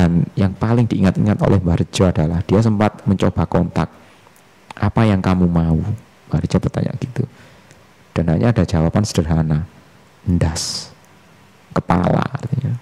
Dan yang paling diingat-ingat oleh Mbah Rejo adalah dia sempat mencoba kontak, apa yang kamu mau? Mbah Rejo bertanya gitu. Dan hanya ada jawaban sederhana, ndas, kepala artinya.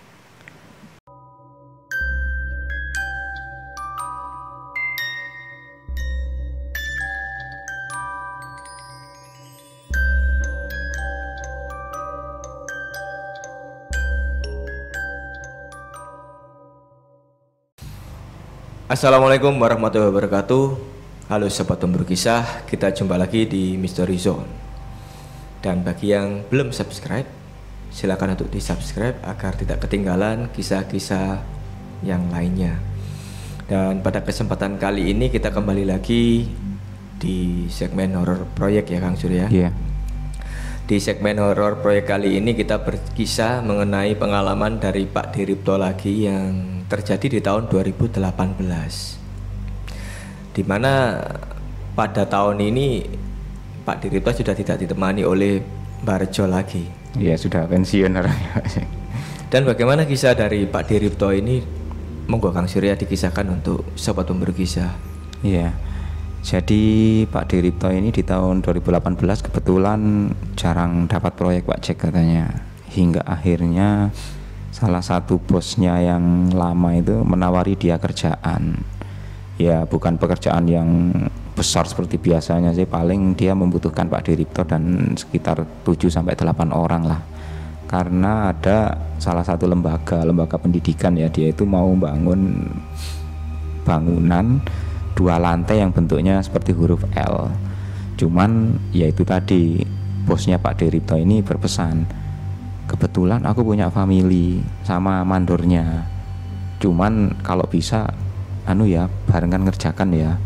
Assalamualaikum warahmatullahi wabarakatuh. Halo Sobat Pemburu Kisah, kita jumpa lagi di Mystery Zone. Dan bagi yang belum subscribe, silakan untuk di subscribe agar tidak ketinggalan kisah-kisah yang lainnya. Dan pada kesempatan kali ini kita kembali lagi di segmen horor proyek ya Kang Surya. Iya. Di segmen horor proyek kali ini kita berkisah mengenai pengalaman dari Pak Diripto lagi yang terjadi di tahun 2018, di mana pada tahun ini Pak Diripto sudah tidak ditemani oleh Mbah Rejo lagi. Iya, sudah pensiun orangnya. Dan bagaimana kisah dari Pak Diripto ini? Monggo Kang Surya dikisahkan untuk Sobat Pemburu Kisah. Iya. Jadi Pak Diripto ini di tahun 2018 kebetulan jarang dapat proyek Pak Jack katanya. Hingga akhirnya salah satu bosnya yang lama itu menawari dia kerjaan. Ya bukan pekerjaan yang besar seperti biasanya sih, paling dia membutuhkan Pak Diripto dan sekitar 7-8 orang lah. Karena ada salah satu lembaga pendidikan ya, dia itu mau bangun bangunan 2 lantai yang bentuknya seperti huruf L. Cuman ya itu tadi, bosnya Pak Diripto ini berpesan, kebetulan aku punya family sama mandornya, cuman kalau bisa barengan ngerjakan ya,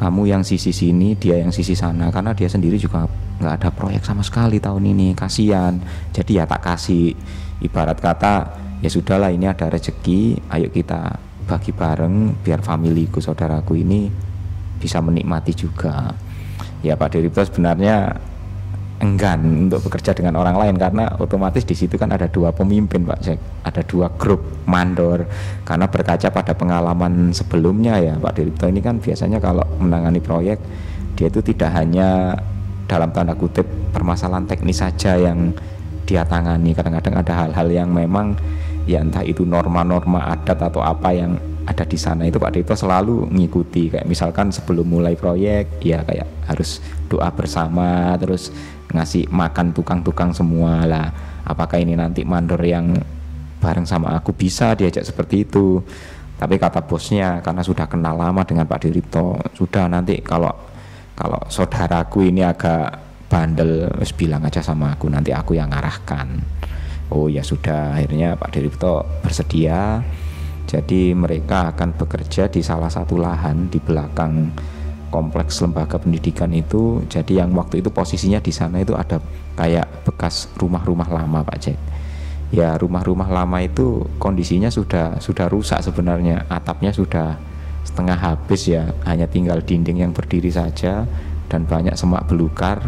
kamu yang sisi sini, dia yang sisi sana, karena dia sendiri juga nggak ada proyek sama sekali tahun ini, kasihan. Jadi ya tak kasih, ibarat kata ya sudahlah, ini ada rezeki, ayo kita bagi bareng biar familiku, saudaraku ini bisa menikmati juga. Ya Pak Diripto sebenarnya enggan untuk bekerja dengan orang lain karena otomatis di situ kan ada 2 pemimpin Pak Jack, ada 2 grup mandor. Karena berkaca pada pengalaman sebelumnya ya, Pak Diripto ini kan biasanya kalau menangani proyek dia itu tidak hanya dalam tanda kutip permasalahan teknis saja yang dia tangani, kadang-kadang ada hal-hal yang memang ya entah itu norma-norma adat atau apa yang ada di sana, itu Pak Diripto selalu ngikuti. Kayak misalkan sebelum mulai proyek ya kayak harus doa bersama, terus ngasih makan tukang-tukang semua lah. Apakah ini nanti mandor yang bareng sama aku bisa diajak seperti itu? Tapi kata bosnya, karena sudah kenal lama dengan Pak Diripto, sudah nanti kalau saudaraku ini agak bandel, bilang aja sama aku, nanti aku yang arahkan. Oh ya sudah, akhirnya Pak Diripto bersedia. Jadi mereka akan bekerja di salah satu lahan di belakang kompleks lembaga pendidikan itu. Jadi yang waktu itu posisinya di sana itu ada kayak bekas rumah-rumah lama Pak Jack. Ya rumah-rumah lama itu kondisinya sudah rusak sebenarnya, atapnya sudah setengah habis ya, hanya tinggal dinding yang berdiri saja dan banyak semak belukar.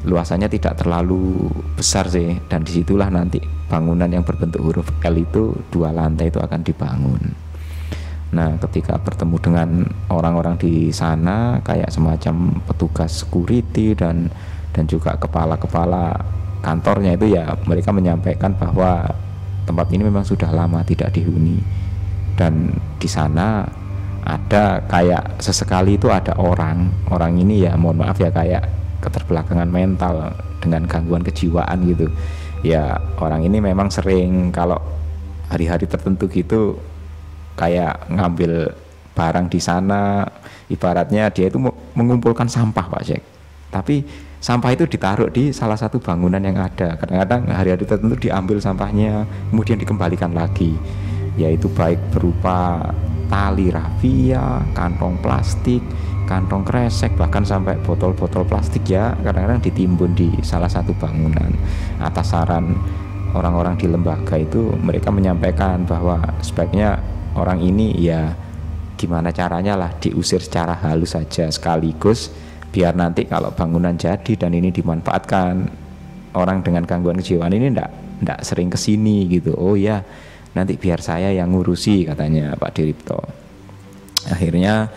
Luasannya tidak terlalu besar sih, dan disitulah nanti bangunan yang berbentuk huruf L itu 2 lantai itu akan dibangun. Nah ketika bertemu dengan orang-orang di sana kayak semacam petugas security dan juga kepala-kepala kantornya itu ya, mereka menyampaikan bahwa tempat ini memang sudah lama tidak dihuni, dan di sana ada kayak sesekali itu ada orang ini ya, mohon maaf ya, kayak keterbelakangan mental dengan gangguan kejiwaan gitu ya. Orang ini memang sering kalau hari-hari tertentu gitu kayak ngambil barang di sana, ibaratnya dia itu mengumpulkan sampah Pak Jack, tapi sampah itu ditaruh di salah satu bangunan yang ada. Kadang-kadang hari-hari tertentu diambil sampahnya kemudian dikembalikan lagi, yaitu baik berupa tali rafia, kantong plastik, kantong kresek, bahkan sampai botol-botol plastik ya kadang-kadang ditimbun di salah satu bangunan. Atas saran orang-orang di lembaga itu, mereka menyampaikan bahwa sebaiknya orang ini ya gimana caranya lah diusir secara halus saja sekaligus, biar nanti kalau bangunan jadi dan ini dimanfaatkan, orang dengan gangguan kejiwaan ini ndak sering kesini gitu. Oh ya, nanti biar saya yang ngurusi, katanya Pak Diripto. Akhirnya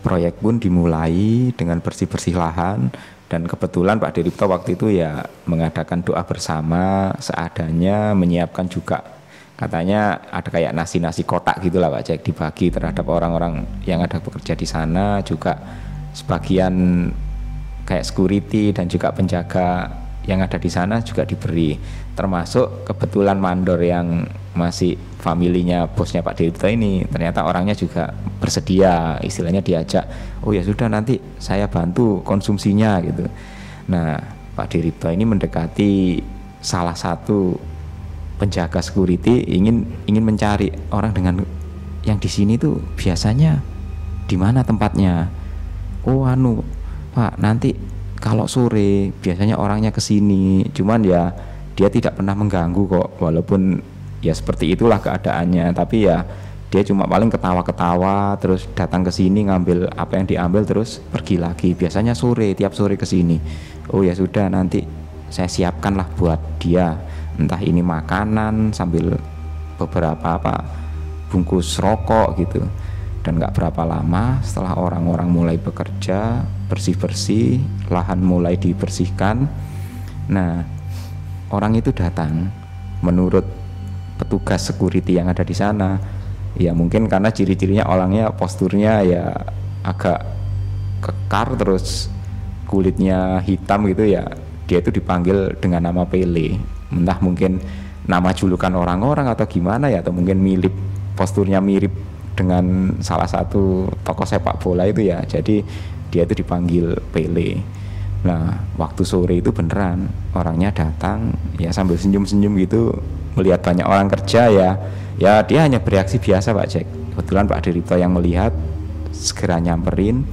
proyek pun dimulai dengan bersih-bersih lahan, dan kebetulan Pak Diripto waktu itu ya mengadakan doa bersama seadanya, menyiapkan juga katanya ada kayak nasi-nasi kotak gitulah Pak Jack, dibagi terhadap orang-orang yang ada bekerja di sana, juga sebagian kayak security dan juga penjaga yang ada di sana juga diberi, termasuk kebetulan mandor yang masih familinya bosnya Pak Diripto ini ternyata orangnya juga bersedia, istilahnya diajak, oh ya sudah nanti saya bantu konsumsinya gitu. Nah Pak Diripto ini mendekati salah satu penjaga security, ingin mencari orang dengan yang di sini tuh biasanya di mana tempatnya. Oh Pak, nanti kalau sore biasanya orangnya ke sini, cuman ya dia tidak pernah mengganggu kok, walaupun ya seperti itulah keadaannya, tapi ya dia cuma paling ketawa-ketawa terus datang ke sini ngambil apa yang diambil terus pergi lagi, biasanya sore, tiap sore ke sini. Oh ya sudah, nanti saya siapkanlah buat dia, entah ini makanan sambil beberapa bungkus rokok gitu. Dan gak berapa lama setelah orang-orang mulai bekerja, bersih-bersih, lahan mulai dibersihkan, nah orang itu datang. Menurut petugas security yang ada di sana, ya mungkin karena ciri-cirinya orangnya posturnya ya agak kekar, terus kulitnya hitam gitu ya, dia itu dipanggil dengan nama Pele. Entah mungkin nama julukan orang-orang atau gimana ya, atau mungkin posturnya mirip dengan salah satu tokoh sepak bola itu ya, jadi dia itu dipanggil Pele. Nah waktu sore itu beneran orangnya datang ya sambil senyum-senyum gitu, melihat banyak orang kerja ya dia hanya bereaksi biasa Pak Jack. Kebetulan Pak Diripto yang melihat segera nyamperin.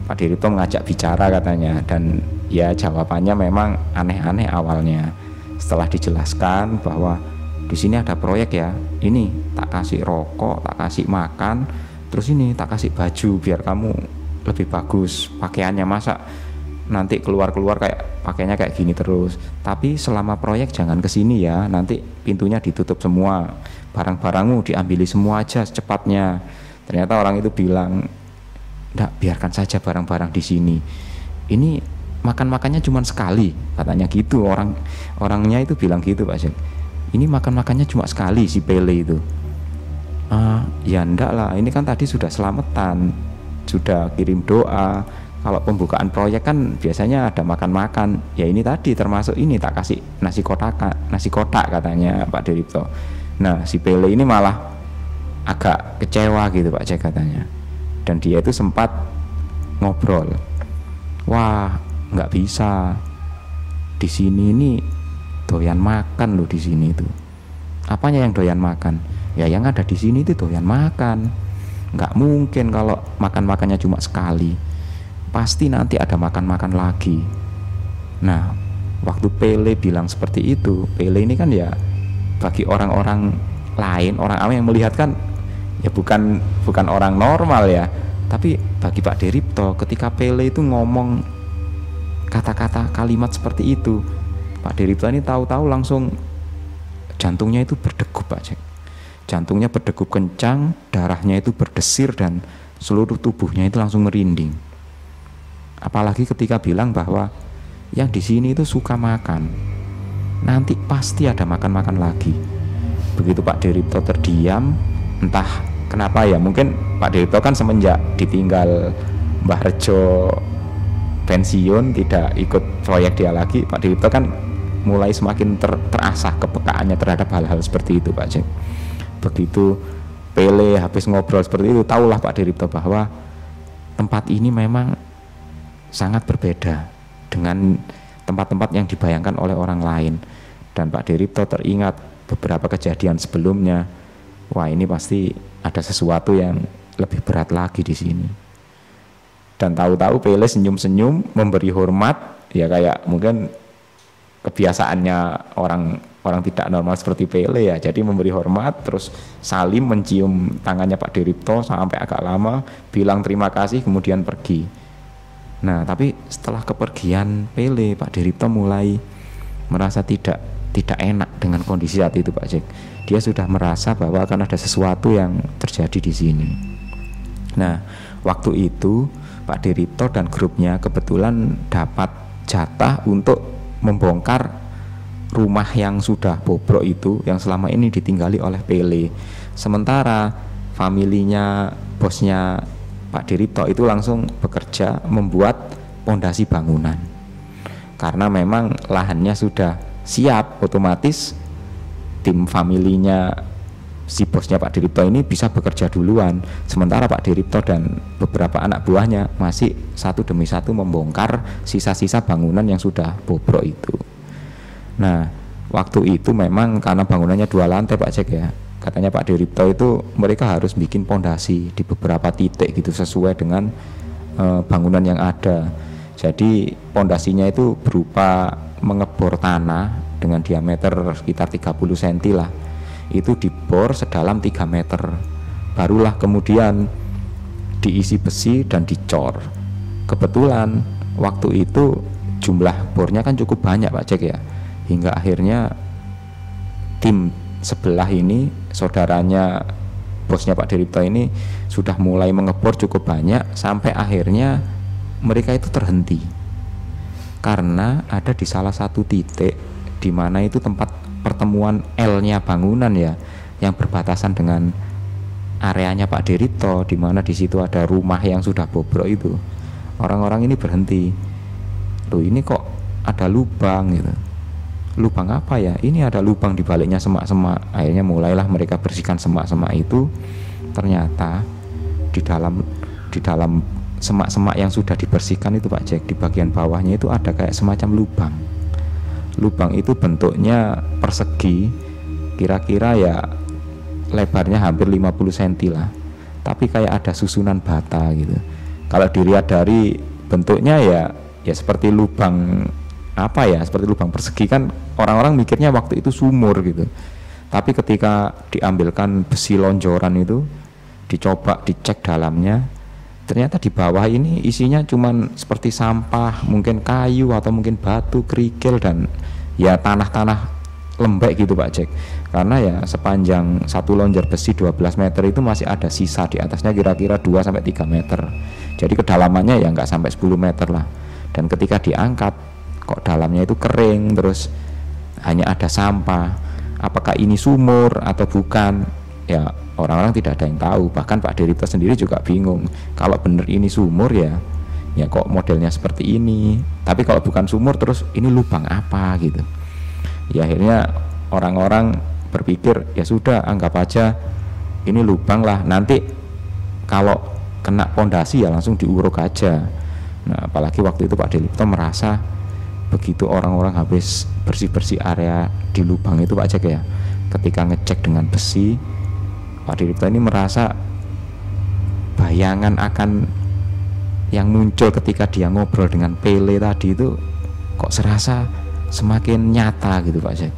Pak Diripto mengajak bicara katanya, dan ya jawabannya memang aneh-aneh awalnya. Setelah dijelaskan bahwa di sini ada proyek ya, ini tak kasih rokok, tak kasih makan, terus ini tak kasih baju biar kamu lebih bagus pakaiannya, masa nanti keluar kayak pakainya kayak gini terus. Tapi selama proyek jangan kesini ya, nanti pintunya ditutup semua, barang-barangmu diambili semua aja secepatnya. Ternyata orang itu bilang, nggak, biarkan saja barang-barang di sini, ini makannya cuma sekali, katanya gitu. Orangnya itu bilang gitu Pak Jack, ini makannya cuma sekali si Pele itu. Ya enggak lah, ini kan tadi sudah selamatan, sudah kirim doa. Kalau pembukaan proyek kan biasanya ada makan-makan, ya ini tadi termasuk ini tak kasih nasi kotak katanya Pak Diripto. Nah si Pele ini malah agak kecewa gitu Pak Jack katanya, dan dia itu sempat ngobrol, wah nggak bisa, di sini ini doyan makan loh, di sini itu. Apanya yang doyan makan? Ya yang ada di sini itu doyan makan. Nggak mungkin kalau makannya cuma sekali, pasti nanti ada makan lagi. Nah waktu Pele bilang seperti itu, Pele ini kan ya bagi orang-orang lain, orang awam yang melihat kan ya bukan orang normal ya, tapi bagi Pak Diripto ketika Pele itu ngomong kata-kata kalimat seperti itu, Pak Diripto ini tahu-tahu langsung jantungnya itu berdegup Pak Jack. Jantungnya berdegup kencang, darahnya itu berdesir, dan seluruh tubuhnya itu langsung merinding. Apalagi ketika bilang bahwa yang di sini itu suka makan, nanti pasti ada makan lagi. Begitu Pak Diripto terdiam, entah kenapa ya, mungkin Pak Diripto kan semenjak ditinggal Mbah Rejo pensiun, tidak ikut proyek dia lagi, Pak Diripto kan mulai semakin terasah kepekaannya terhadap hal-hal seperti itu Pak Jack. Begitu Pele habis ngobrol seperti itu, tahulah Pak Diripto bahwa tempat ini memang sangat berbeda dengan tempat-tempat yang dibayangkan oleh orang lain. Dan Pak Diripto teringat beberapa kejadian sebelumnya, wah ini pasti ada sesuatu yang lebih berat lagi di sini. Dan tahu-tahu Pele senyum-senyum memberi hormat, ya kayak mungkin kebiasaannya orang tidak normal seperti Pele ya, jadi memberi hormat, terus salim mencium tangannya Pak Diripto sampai agak lama, bilang terima kasih, kemudian pergi. Nah tapi setelah kepergian Pele, Pak Diripto mulai merasa tidak enak dengan kondisi saat itu Pak Jack. dia sudah merasa bahwa akan ada sesuatu yang terjadi di sini. Nah, waktu itu Pak Diripto dan grupnya kebetulan dapat jatah untuk membongkar rumah yang sudah bobrok itu, yang selama ini ditinggali oleh Pele. Sementara familinya, bosnya Pak Diripto itu langsung bekerja membuat pondasi bangunan. Karena memang lahannya sudah siap, otomatis tim familinya si bosnya Pak Diripto ini bisa bekerja duluan, sementara Pak Diripto dan beberapa anak buahnya masih satu demi satu membongkar sisa-sisa bangunan yang sudah bobrok itu. Nah, waktu itu memang karena bangunannya 2 lantai Pak Jack ya, katanya Pak Diripto itu mereka harus bikin pondasi di beberapa titik gitu sesuai dengan bangunan yang ada. Jadi pondasinya itu berupa mengebor tanah dengan diameter sekitar 30 cm lah, itu dibor sedalam 3 meter, barulah kemudian diisi besi dan dicor. Kebetulan waktu itu jumlah bornya kan cukup banyak Pak Jack ya, hingga akhirnya tim sebelah ini, saudaranya bosnya Pak Diripto ini sudah mulai mengebor cukup banyak, sampai akhirnya mereka itu terhenti karena ada di salah satu titik di mana itu tempat pertemuan L-nya bangunan ya, yang berbatasan dengan areanya Pak Diripto, di mana di situ ada rumah yang sudah bobrok itu. Orang-orang ini berhenti, loh ini kok ada lubang gitu. Lubang apa ya? Ini ada lubang di baliknya semak-semak. Akhirnya mulailah mereka bersihkan semak-semak itu. Ternyata di dalam semak-semak yang sudah dibersihkan itu Pak Jack, di bagian bawahnya itu ada kayak semacam lubang. Lubang itu bentuknya persegi, kira-kira ya lebarnya hampir 50 cm lah, tapi kayak ada susunan bata gitu. Kalau dilihat dari bentuknya ya seperti lubang apa ya, seperti lubang persegi kan, orang-orang mikirnya waktu itu sumur gitu. Tapi ketika diambilkan besi lonjoran itu, dicoba dicek dalamnya, ternyata di bawah ini isinya cuman seperti sampah, mungkin kayu atau mungkin batu, kerikil, dan ya tanah-tanah lembek gitu Pak Jack. Karena ya sepanjang satu lonjor besi 12 meter itu masih ada sisa di atasnya kira-kira 2-3 meter. Jadi kedalamannya ya nggak sampai 10 meter lah. Dan ketika diangkat kok dalamnya itu kering, terus hanya ada sampah. Apakah ini sumur atau bukan? Ya orang-orang tidak ada yang tahu. Bahkan Pak Diripto sendiri juga bingung. Kalau benar ini sumur ya kok modelnya seperti ini. Tapi kalau bukan sumur terus ini lubang apa gitu. Ya akhirnya orang-orang berpikir ya sudah, anggap aja ini lubang lah. Nanti kalau kena pondasi ya langsung diuruk aja. Nah apalagi waktu itu Pak Diripto merasa begitu orang-orang habis bersih-bersih area di lubang itu Pak Jack ya, ketika ngecek dengan besi, Pak Diripto ini merasa bayangan akan yang muncul ketika dia ngobrol dengan Pele tadi itu kok serasa semakin nyata gitu Pak Jack.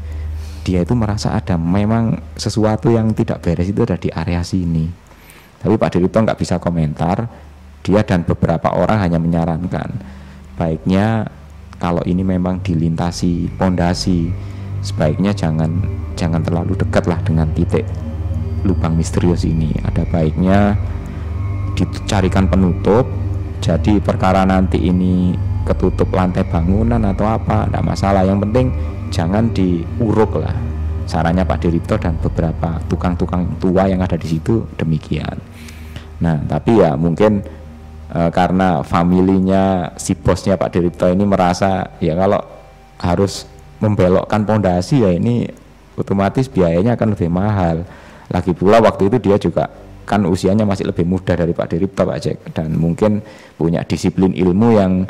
Dia itu merasa ada memang sesuatu yang tidak beres itu ada di area sini. Tapi Pak Diripto nggak bisa komentar. Dia dan beberapa orang hanya menyarankan baiknya kalau ini memang dilintasi pondasi, sebaiknya jangan terlalu dekat lah dengan titik lubang misterius ini. Ada baiknya dicarikan penutup. Jadi perkara nanti ini ketutup lantai bangunan atau apa, tidak masalah. Yang penting jangan diuruk lah. Sarannya Pak Diripto dan beberapa tukang-tukang tua yang ada di situ demikian. Nah, tapi ya mungkin karena familinya si bosnya Pak Diripto ini merasa ya kalau harus membelokkan pondasi ya ini otomatis biayanya akan lebih mahal. Lagi pula waktu itu dia juga kan usianya masih lebih muda dari Pak Diripto Pak Jack, dan mungkin punya disiplin ilmu yang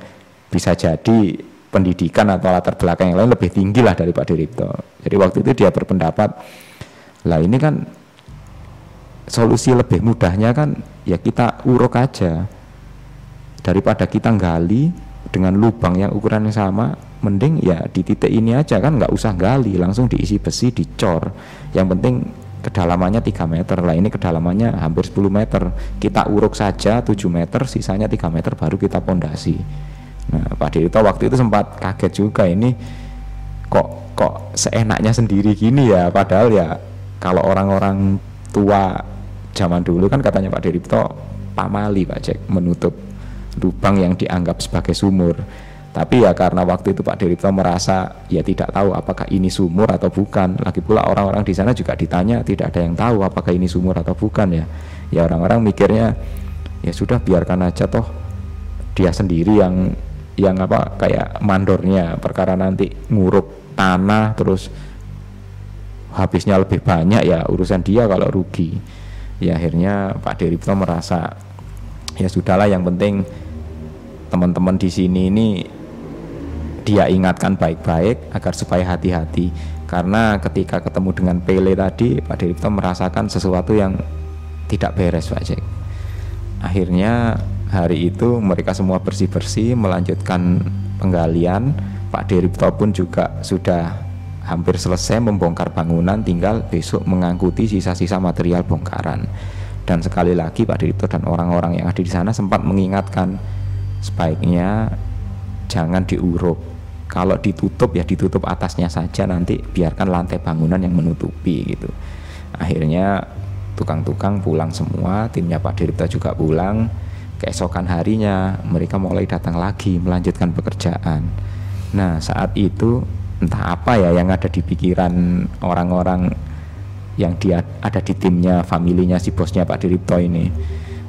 bisa jadi pendidikan atau latar belakang yang lain lebih tinggi lah dari Pak Diripto. Jadi waktu itu dia berpendapat lah ini kan solusi lebih mudahnya kan ya kita uruk aja, daripada kita gali dengan lubang yang ukurannya sama, mending ya di titik ini aja kan, nggak usah gali, langsung diisi besi, dicor. Yang penting kedalamannya 3 meter lah, ini kedalamannya hampir 10 meter, kita uruk saja 7 meter, sisanya 3 meter baru kita pondasi. Nah Pak Diripto waktu itu sempat kaget juga, ini kok seenaknya sendiri gini ya, padahal ya kalau orang-orang tua zaman dulu kan katanya Pak Diripto pamali Pak Jack menutup lubang yang dianggap sebagai sumur. Tapi ya karena waktu itu Pak Diripto merasa ya tidak tahu apakah ini sumur atau bukan. Lagi pula orang-orang di sana juga ditanya tidak ada yang tahu apakah ini sumur atau bukan ya. Ya orang-orang mikirnya ya sudah biarkan aja toh dia sendiri yang apa kayak mandornya, perkara nanti nguruk tanah terus habisnya lebih banyak ya urusan dia kalau rugi. Ya akhirnya Pak Diripto merasa ya sudahlah, yang penting teman-teman di sini ini dia ingatkan baik-baik agar supaya hati-hati, karena ketika ketemu dengan Pele tadi Pak Diripto merasakan sesuatu yang tidak beres Pak Jack. Akhirnya hari itu mereka semua bersih-bersih melanjutkan penggalian. Pak Diripto pun juga sudah hampir selesai membongkar bangunan, tinggal besok mengangkuti sisa-sisa material bongkaran. Dan sekali lagi Pak Diripto dan orang-orang yang ada di sana sempat mengingatkan sebaiknya jangan diuruk. Kalau ditutup ya ditutup atasnya saja, nanti biarkan lantai bangunan yang menutupi gitu. Akhirnya tukang-tukang pulang semua, timnya Pak Diripto juga pulang. Keesokan harinya mereka mulai datang lagi melanjutkan pekerjaan. Nah saat itu entah apa ya yang ada di pikiran orang-orang yang dia ada di timnya, familinya si bosnya Pak Diripto ini.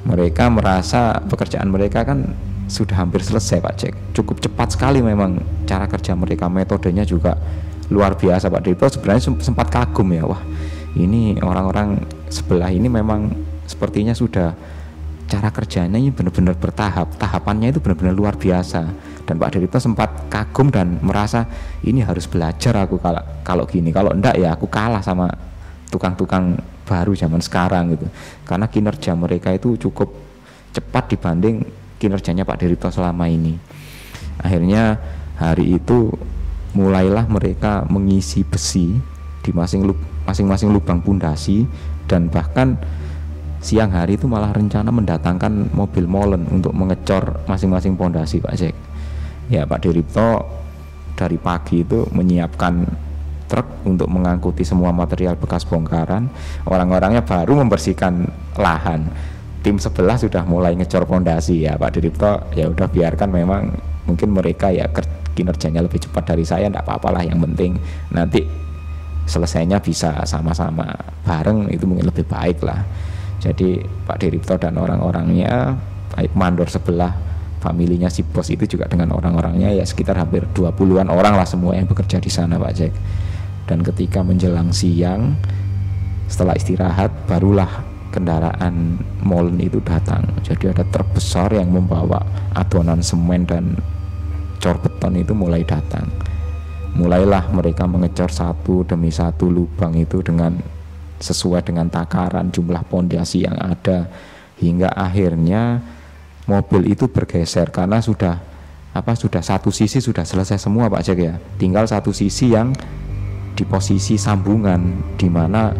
Mereka merasa pekerjaan mereka kan sudah hampir selesai Pak Jack, cukup cepat sekali memang cara kerja mereka, metodenya juga luar biasa. Pak Diripto sebenarnya sempat kagum ya, wah ini orang-orang sebelah ini memang sepertinya sudah cara kerjanya ini benar-benar bertahap, tahapannya itu benar-benar luar biasa. Dan Pak Diripto sempat kagum dan merasa ini harus belajar aku kalau gini, kalau enggak ya aku kalah sama tukang-tukang baru zaman sekarang gitu, karena kinerja mereka itu cukup cepat dibanding kinerjanya Pak Diripto selama ini. Akhirnya hari itu mulailah mereka mengisi besi di masing-masing lubang pundasi, dan bahkan siang hari itu malah rencana mendatangkan mobil molen untuk mengecor masing-masing pondasi Pak Jack. Ya Pak Diripto dari pagi itu menyiapkan truk untuk mengangkuti semua material bekas bongkaran. Orang-orangnya baru membersihkan lahan, tim sebelah sudah mulai ngecor pondasi. Ya Pak Diripto ya udah biarkan, memang mungkin mereka ya kinerjanya lebih cepat dari saya, enggak apa-apalah, yang penting nanti selesainya bisa sama-sama bareng, itu mungkin lebih baik lah. Jadi Pak Diripto dan orang-orangnya, baik mandor sebelah, familinya si bos itu juga dengan orang-orangnya, ya sekitar hampir 20-an orang lah semua yang bekerja di sana Pak Jack. Dan ketika menjelang siang setelah istirahat barulah kendaraan molen itu datang. Jadi ada truk besar yang membawa adonan semen dan cor beton itu mulai datang. Mulailah mereka mengecor satu demi satu lubang itu dengan sesuai dengan takaran jumlah pondasi yang ada, hingga akhirnya mobil itu bergeser karena sudah satu sisi sudah selesai semua Pak Jack ya. Tinggal satu sisi yang di posisi sambungan, di mana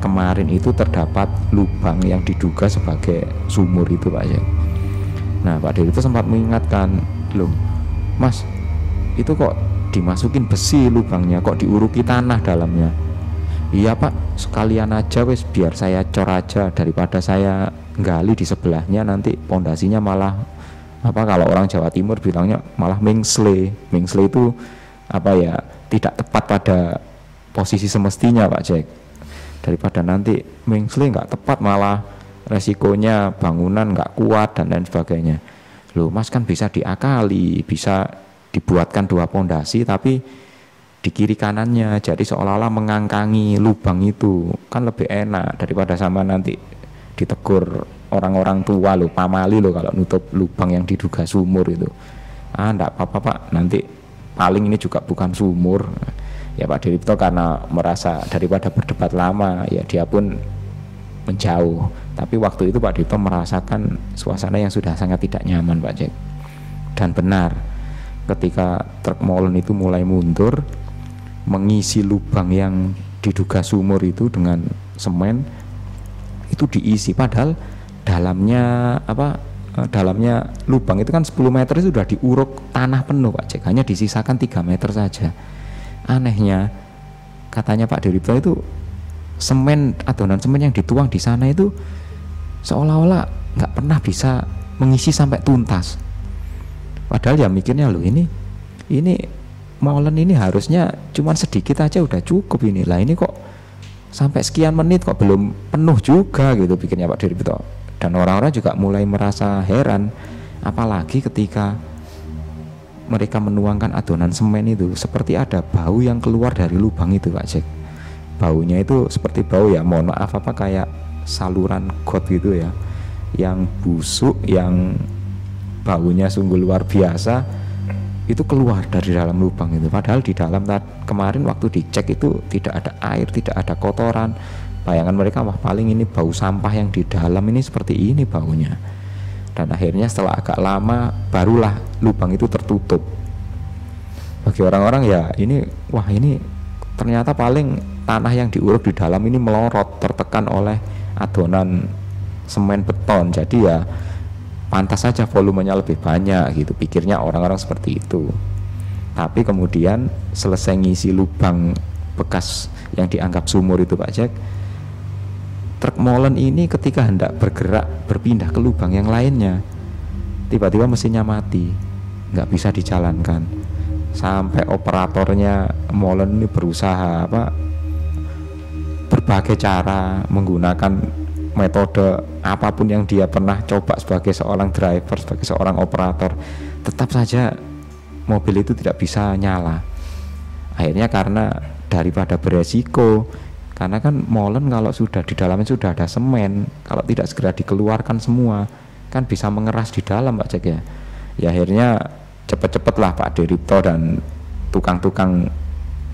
kemarin itu terdapat lubang yang diduga sebagai sumur itu Pak Jack. Nah Pak Diripto itu sempat mengingatkan, loh Mas, itu kok dimasukin besi lubangnya, kok diuruki tanah dalamnya? Iya Pak, sekalian aja wes, biar saya cor aja, daripada saya gali di sebelahnya nanti pondasinya malah kalau orang Jawa Timur bilangnya malah mengsle. Mengsle itu tidak tepat pada posisi semestinya Pak Jack. Daripada nanti mengsle nggak tepat, malah resikonya bangunan nggak kuat dan lain sebagainya. Loh Mas, kan bisa diakali, bisa dibuatkan 2 pondasi tapi di kiri kanannya, jadi seolah-olah mengangkangi lubang itu, kan lebih enak daripada sama nanti ditegur orang-orang tua lo, pamali lo kalau nutup lubang yang diduga sumur itu. Enggak apa-apa Pak, nanti paling ini juga bukan sumur. Ya Pak Diripto karena merasa daripada berdebat lama, ya dia pun menjauh. Tapi waktu itu Pak Diripto merasakan suasana yang sudah sangat tidak nyaman Pak Jack. Dan benar, ketika truk molen itu mulai mundur mengisi lubang yang diduga sumur itu dengan semen, itu diisi, padahal dalamnya lubang itu kan 10 meter itu sudah diuruk tanah penuh Pak Jack, hanya disisakan 3 meter saja. Anehnya katanya Pak Diripto itu adonan semen yang dituang di sana itu seolah-olah nggak pernah bisa mengisi sampai tuntas. Padahal ya mikirnya loh, ini molen ini harusnya cuman sedikit aja udah cukup ini. Lah ini kok sampai sekian menit kok belum penuh juga gitu, pikirnya Pak Diripto. Dan orang-orang juga mulai merasa heran, apalagi ketika mereka menuangkan adonan semen itu seperti ada bau yang keluar dari lubang itu Pak Jack. Baunya itu seperti bau, ya mohon maaf, apa kayak saluran got gitu ya, yang busuk, yang baunya sungguh luar biasa, itu keluar dari dalam lubang itu. Padahal di dalam kemarin waktu dicek itu tidak ada air, tidak ada kotoran. Bayangan mereka, wah paling ini bau sampah yang di dalam ini seperti ini baunya. Dan akhirnya setelah agak lama barulah lubang itu tertutup. Bagi orang-orang ya ini, wah ini ternyata paling tanah yang diuruk di dalam ini melorot, tertekan oleh adonan semen beton. Jadi ya pantas saja volumenya lebih banyak gitu, pikirnya orang-orang seperti itu. Tapi kemudian selesai ngisi lubang bekas yang dianggap sumur itu Pak Jack, truk molen ini ketika hendak bergerak berpindah ke lubang yang lainnya, tiba-tiba mesinnya mati, nggak bisa dijalankan. Sampai operatornya molen ini berusaha berbagai cara, menggunakan metode apapun yang dia pernah coba sebagai seorang driver, sebagai seorang operator, tetap saja mobil itu tidak bisa nyala. Akhirnya karena daripada beresiko, karena kan molen kalau sudah di dalamnya sudah ada semen, kalau tidak segera dikeluarkan semua kan bisa mengeras di dalam Pak Jack ya. Ya akhirnya cepet-cepetlah Pak Diripto dan tukang-tukang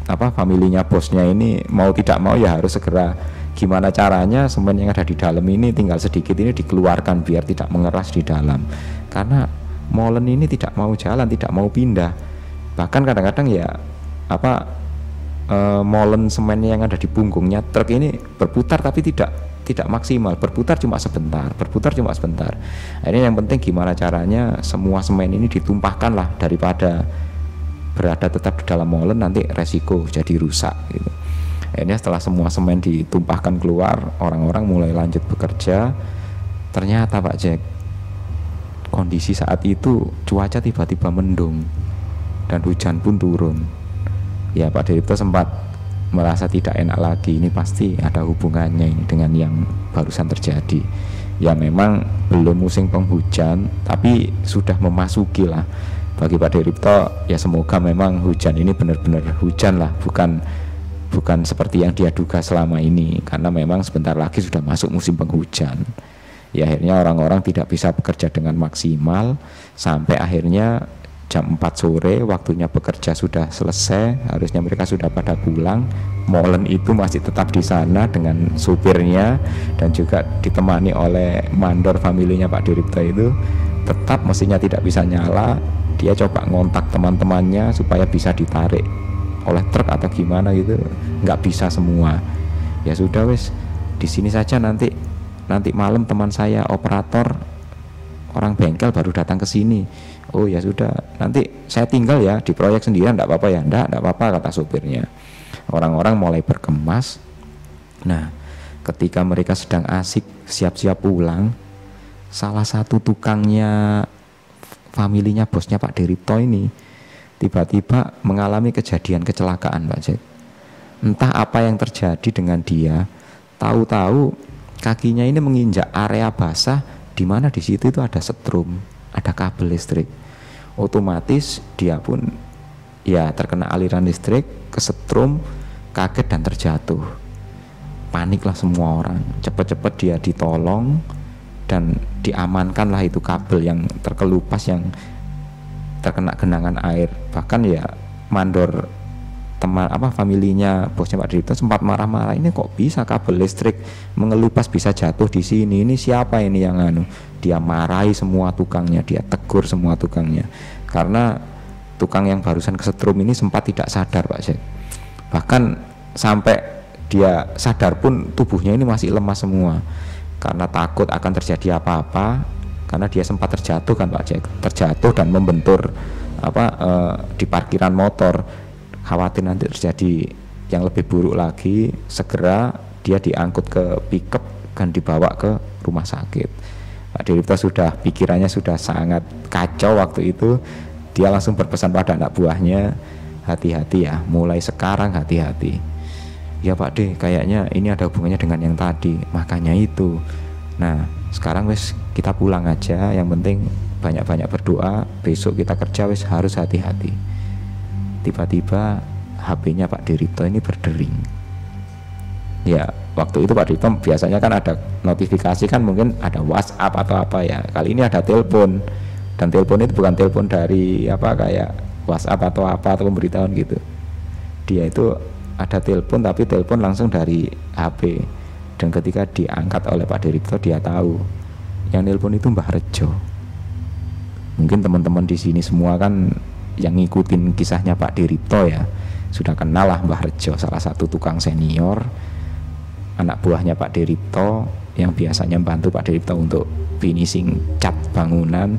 familinya bosnya ini mau tidak mau ya harus segera gimana caranya semen yang ada di dalam ini tinggal sedikit ini dikeluarkan biar tidak mengeras di dalam. Karena molen ini tidak mau jalan, tidak mau pindah. Bahkan kadang-kadang ya molen semennya yang ada di punggungnya truk ini berputar tapi tidak maksimal, berputar cuma sebentar. Akhirnya yang penting gimana caranya semua semen ini ditumpahkan lah, daripada berada tetap di dalam molen nanti resiko jadi rusak gitu. Akhirnya setelah semua semen ditumpahkan keluar, orang-orang mulai lanjut bekerja. Ternyata Pak Jack, kondisi saat itu cuaca tiba-tiba mendung dan hujan pun turun. Ya Pak Diripto sempat merasa tidak enak lagi, ini pasti ada hubungannya ini dengan yang barusan terjadi. Ya memang belum musim penghujan, tapi sudah memasuki lah. Bagi Pak Diripto ya semoga memang hujan ini benar-benar hujan lah, bukan seperti yang dia duga selama ini, karena memang sebentar lagi sudah masuk musim penghujan. Ya akhirnya orang-orang tidak bisa bekerja dengan maksimal sampai akhirnya jam 4 sore waktunya bekerja sudah selesai, harusnya mereka sudah pada pulang. Molen itu masih tetap di sana dengan supirnya dan juga ditemani oleh mandor familinya Pak Diripto itu. Tetap mesinnya tidak bisa nyala. Dia coba ngontak teman-temannya supaya bisa ditarik oleh truk atau gimana gitu, nggak bisa semua. Ya sudah wes, di sini saja, nanti malam teman saya operator orang bengkel baru datang ke sini. Oh ya sudah, nanti saya tinggal ya di proyek sendirian, enggak apa-apa ya? Enggak apa-apa, kata supirnya. Orang-orang mulai berkemas. Nah, ketika mereka sedang asik siap-siap pulang, salah satu tukangnya familinya bosnya Pak Diripto ini tiba-tiba mengalami kejadian kecelakaan Pak Jack. Entah apa yang terjadi dengan dia, tahu-tahu kakinya ini menginjak area basah, di mana di situ itu ada setrum, ada kabel listrik. Otomatis dia pun ya terkena aliran listrik, kesetrum, kaget dan terjatuh. Paniklah semua orang, cepat-cepat dia ditolong dan diamankanlah itu kabel yang terkelupas, yang terkena genangan air. Bahkan ya mandor teman familinya bosnya Pak Diripto sempat marah-marah, ini kok bisa kabel listrik mengelupas bisa jatuh di sini, ini siapa ini yang Dia marahi semua tukangnya, dia tegur semua tukangnya, karena tukang yang barusan kesetrum ini sempat tidak sadar Pak Jack. Bahkan sampai dia sadar pun tubuhnya ini masih lemas semua karena takut akan terjadi apa-apa, karena dia sempat terjatuh kan Pak Jack, terjatuh dan membentur di parkiran motor. Khawatir nanti terjadi yang lebih buruk lagi, segera dia diangkut ke pickup dan dibawa ke rumah sakit. Pak Diripto sudah pikirannya sudah sangat kacau waktu itu. Dia langsung berpesan pada anak buahnya, hati-hati ya, mulai sekarang hati-hati. Ya Pak D, kayaknya ini ada hubungannya dengan yang tadi, makanya itu. Nah sekarang wes kita pulang aja, yang penting banyak-banyak berdoa, besok kita kerja wes harus hati-hati. Tiba-tiba HP-nya Pak Diripto ini berdering. Ya waktu itu Pak Diripto biasanya kan ada notifikasi kan, mungkin ada WhatsApp atau apa ya, kali ini ada telepon. Dan telepon itu bukan telepon dari apa kayak WhatsApp atau apa atau pemberitahuan gitu. Dia itu ada telepon, tapi telepon langsung dari HP. Dan ketika diangkat oleh Pak Diripto, dia tahu yang telepon itu Mbah Rejo. Mungkin teman-teman di sini semua kan yang ngikutin kisahnya Pak Diripto ya sudah kenal lah Mbah Rejo, salah satu tukang senior, anak buahnya Pak Diripto yang biasanya membantu Pak Diripto untuk finishing cat bangunan.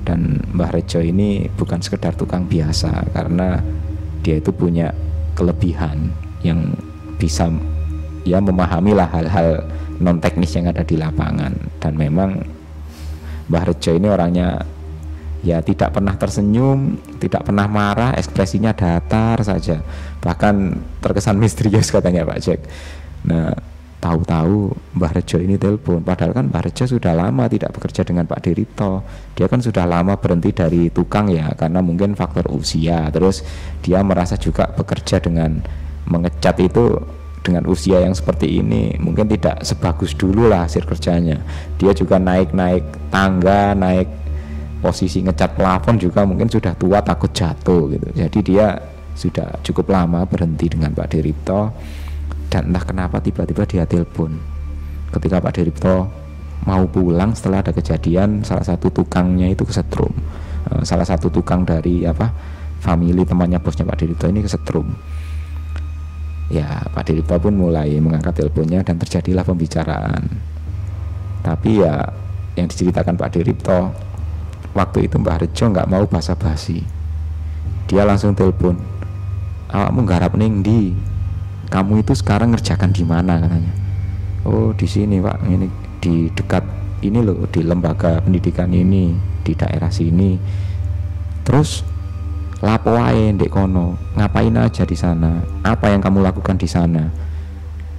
Dan Mbah Rejo ini bukan sekedar tukang biasa, karena dia itu punya kelebihan yang bisa ya memahami lah hal-hal non teknis yang ada di lapangan. Dan memang Mbah Rejo ini orangnya ya tidak pernah tersenyum, tidak pernah marah, ekspresinya datar saja, bahkan terkesan misterius katanya Pak Jack. Nah tahu-tahu Mbah Rejo ini telepon, padahal kan Mbah Rejo sudah lama tidak bekerja dengan Pak Diripto. Dia kan sudah lama berhenti dari tukang ya, karena mungkin faktor usia. Terus dia merasa juga bekerja dengan mengecat itu dengan usia yang seperti ini mungkin tidak sebagus dulu lah hasil kerjanya. Dia juga naik-naik tangga, naik posisi ngecat plafon juga mungkin sudah tua, takut jatuh gitu. Jadi dia sudah cukup lama berhenti dengan Pak Diripto. Dan entah kenapa tiba-tiba dia telepon ketika Pak Diripto mau pulang setelah ada kejadian salah satu tukangnya itu kesetrum. Salah satu tukang dari family temannya bosnya Pak Diripto ini kesetrum. Ya Pak Diripto pun mulai mengangkat teleponnya dan terjadilah pembicaraan. Tapi ya yang diceritakan Pak Diripto, waktu itu Mbah Rejo nggak mau basa-basi. Dia langsung telepon, awakmu nggarap ning ndi? Kamu itu sekarang ngerjakan di mana katanya? Oh di sini Pak, ini di dekat ini loh, di lembaga pendidikan ini, di daerah sini. Terus lapo wae ndek kono, ngapain aja di sana? Apa yang kamu lakukan di sana?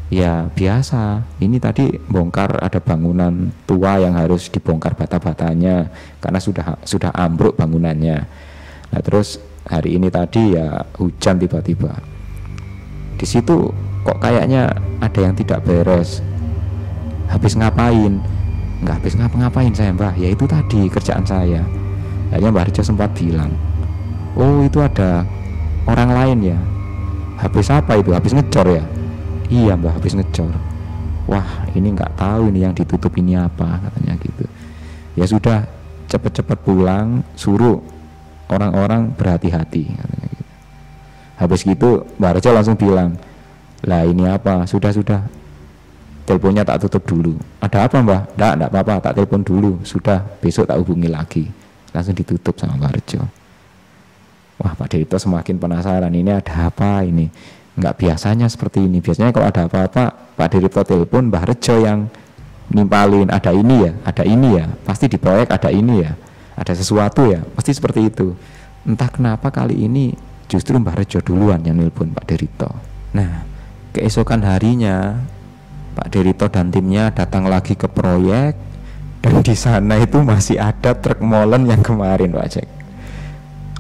Ya biasa, ini tadi bongkar, ada bangunan tua yang harus dibongkar bata-batanya karena sudah ambruk bangunannya. Nah terus hari ini tadi ya hujan tiba-tiba. Di situ kok kayaknya ada yang tidak beres. Habis ngapain? Nggak habis ngapa-ngapain saya Mbah, ya itu tadi kerjaan saya. Akhirnya Mbah Rejo sempat bilang, oh itu ada orang lain ya. Habis apa itu? Habis ngecor ya? Iya Mbah, habis ngecor. Wah ini nggak tahu ini yang ditutup ini apa, katanya gitu. Ya sudah, cepet-cepet pulang, suruh orang-orang berhati-hati, katanya gitu. Habis gitu Mbah Rejo langsung bilang, lah ini apa, sudah teleponnya tak tutup dulu. Ada apa Mbah? Enggak apa-apa, tak telepon dulu, sudah besok tak hubungi lagi. Langsung ditutup sama Mbah Rejo. Wah Pak Diripto semakin penasaran, ini ada apa ini, nggak biasanya seperti ini. Biasanya kalau ada apa-apa Pak Diripto telepon, Mbah Rejo yang nimpalin, ada ini ya, pasti di proyek ada ini ya, ada sesuatu ya, pasti seperti itu. Entah kenapa kali ini justru Mbah Rejo duluan yang nelpon Pak Diripto. Nah keesokan harinya Pak Diripto dan timnya datang lagi ke proyek, dan di sana itu masih ada truk molen yang kemarin Pak Jack.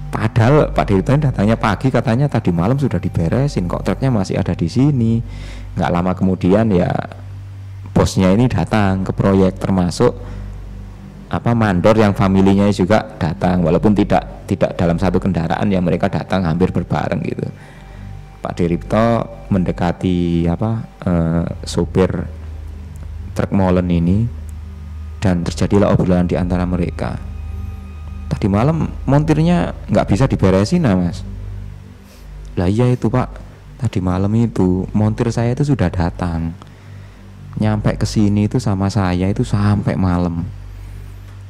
Padahal Pak Diripto datangnya pagi, katanya tadi malam sudah diberesin, kok truknya masih ada di sini. Nggak lama kemudian ya bosnya ini datang ke proyek, termasuk mandor yang familinya juga datang, walaupun tidak dalam satu kendaraan, yang mereka datang hampir berbareng gitu. Pak Diripto mendekati sopir truk molen ini, dan terjadilah obrolan di antara mereka. Tadi malam montirnya nggak bisa diberesin Mas. Lah iya itu Pak, tadi malam itu montir saya itu sudah datang, nyampe ke sini itu sama saya itu sampai malam.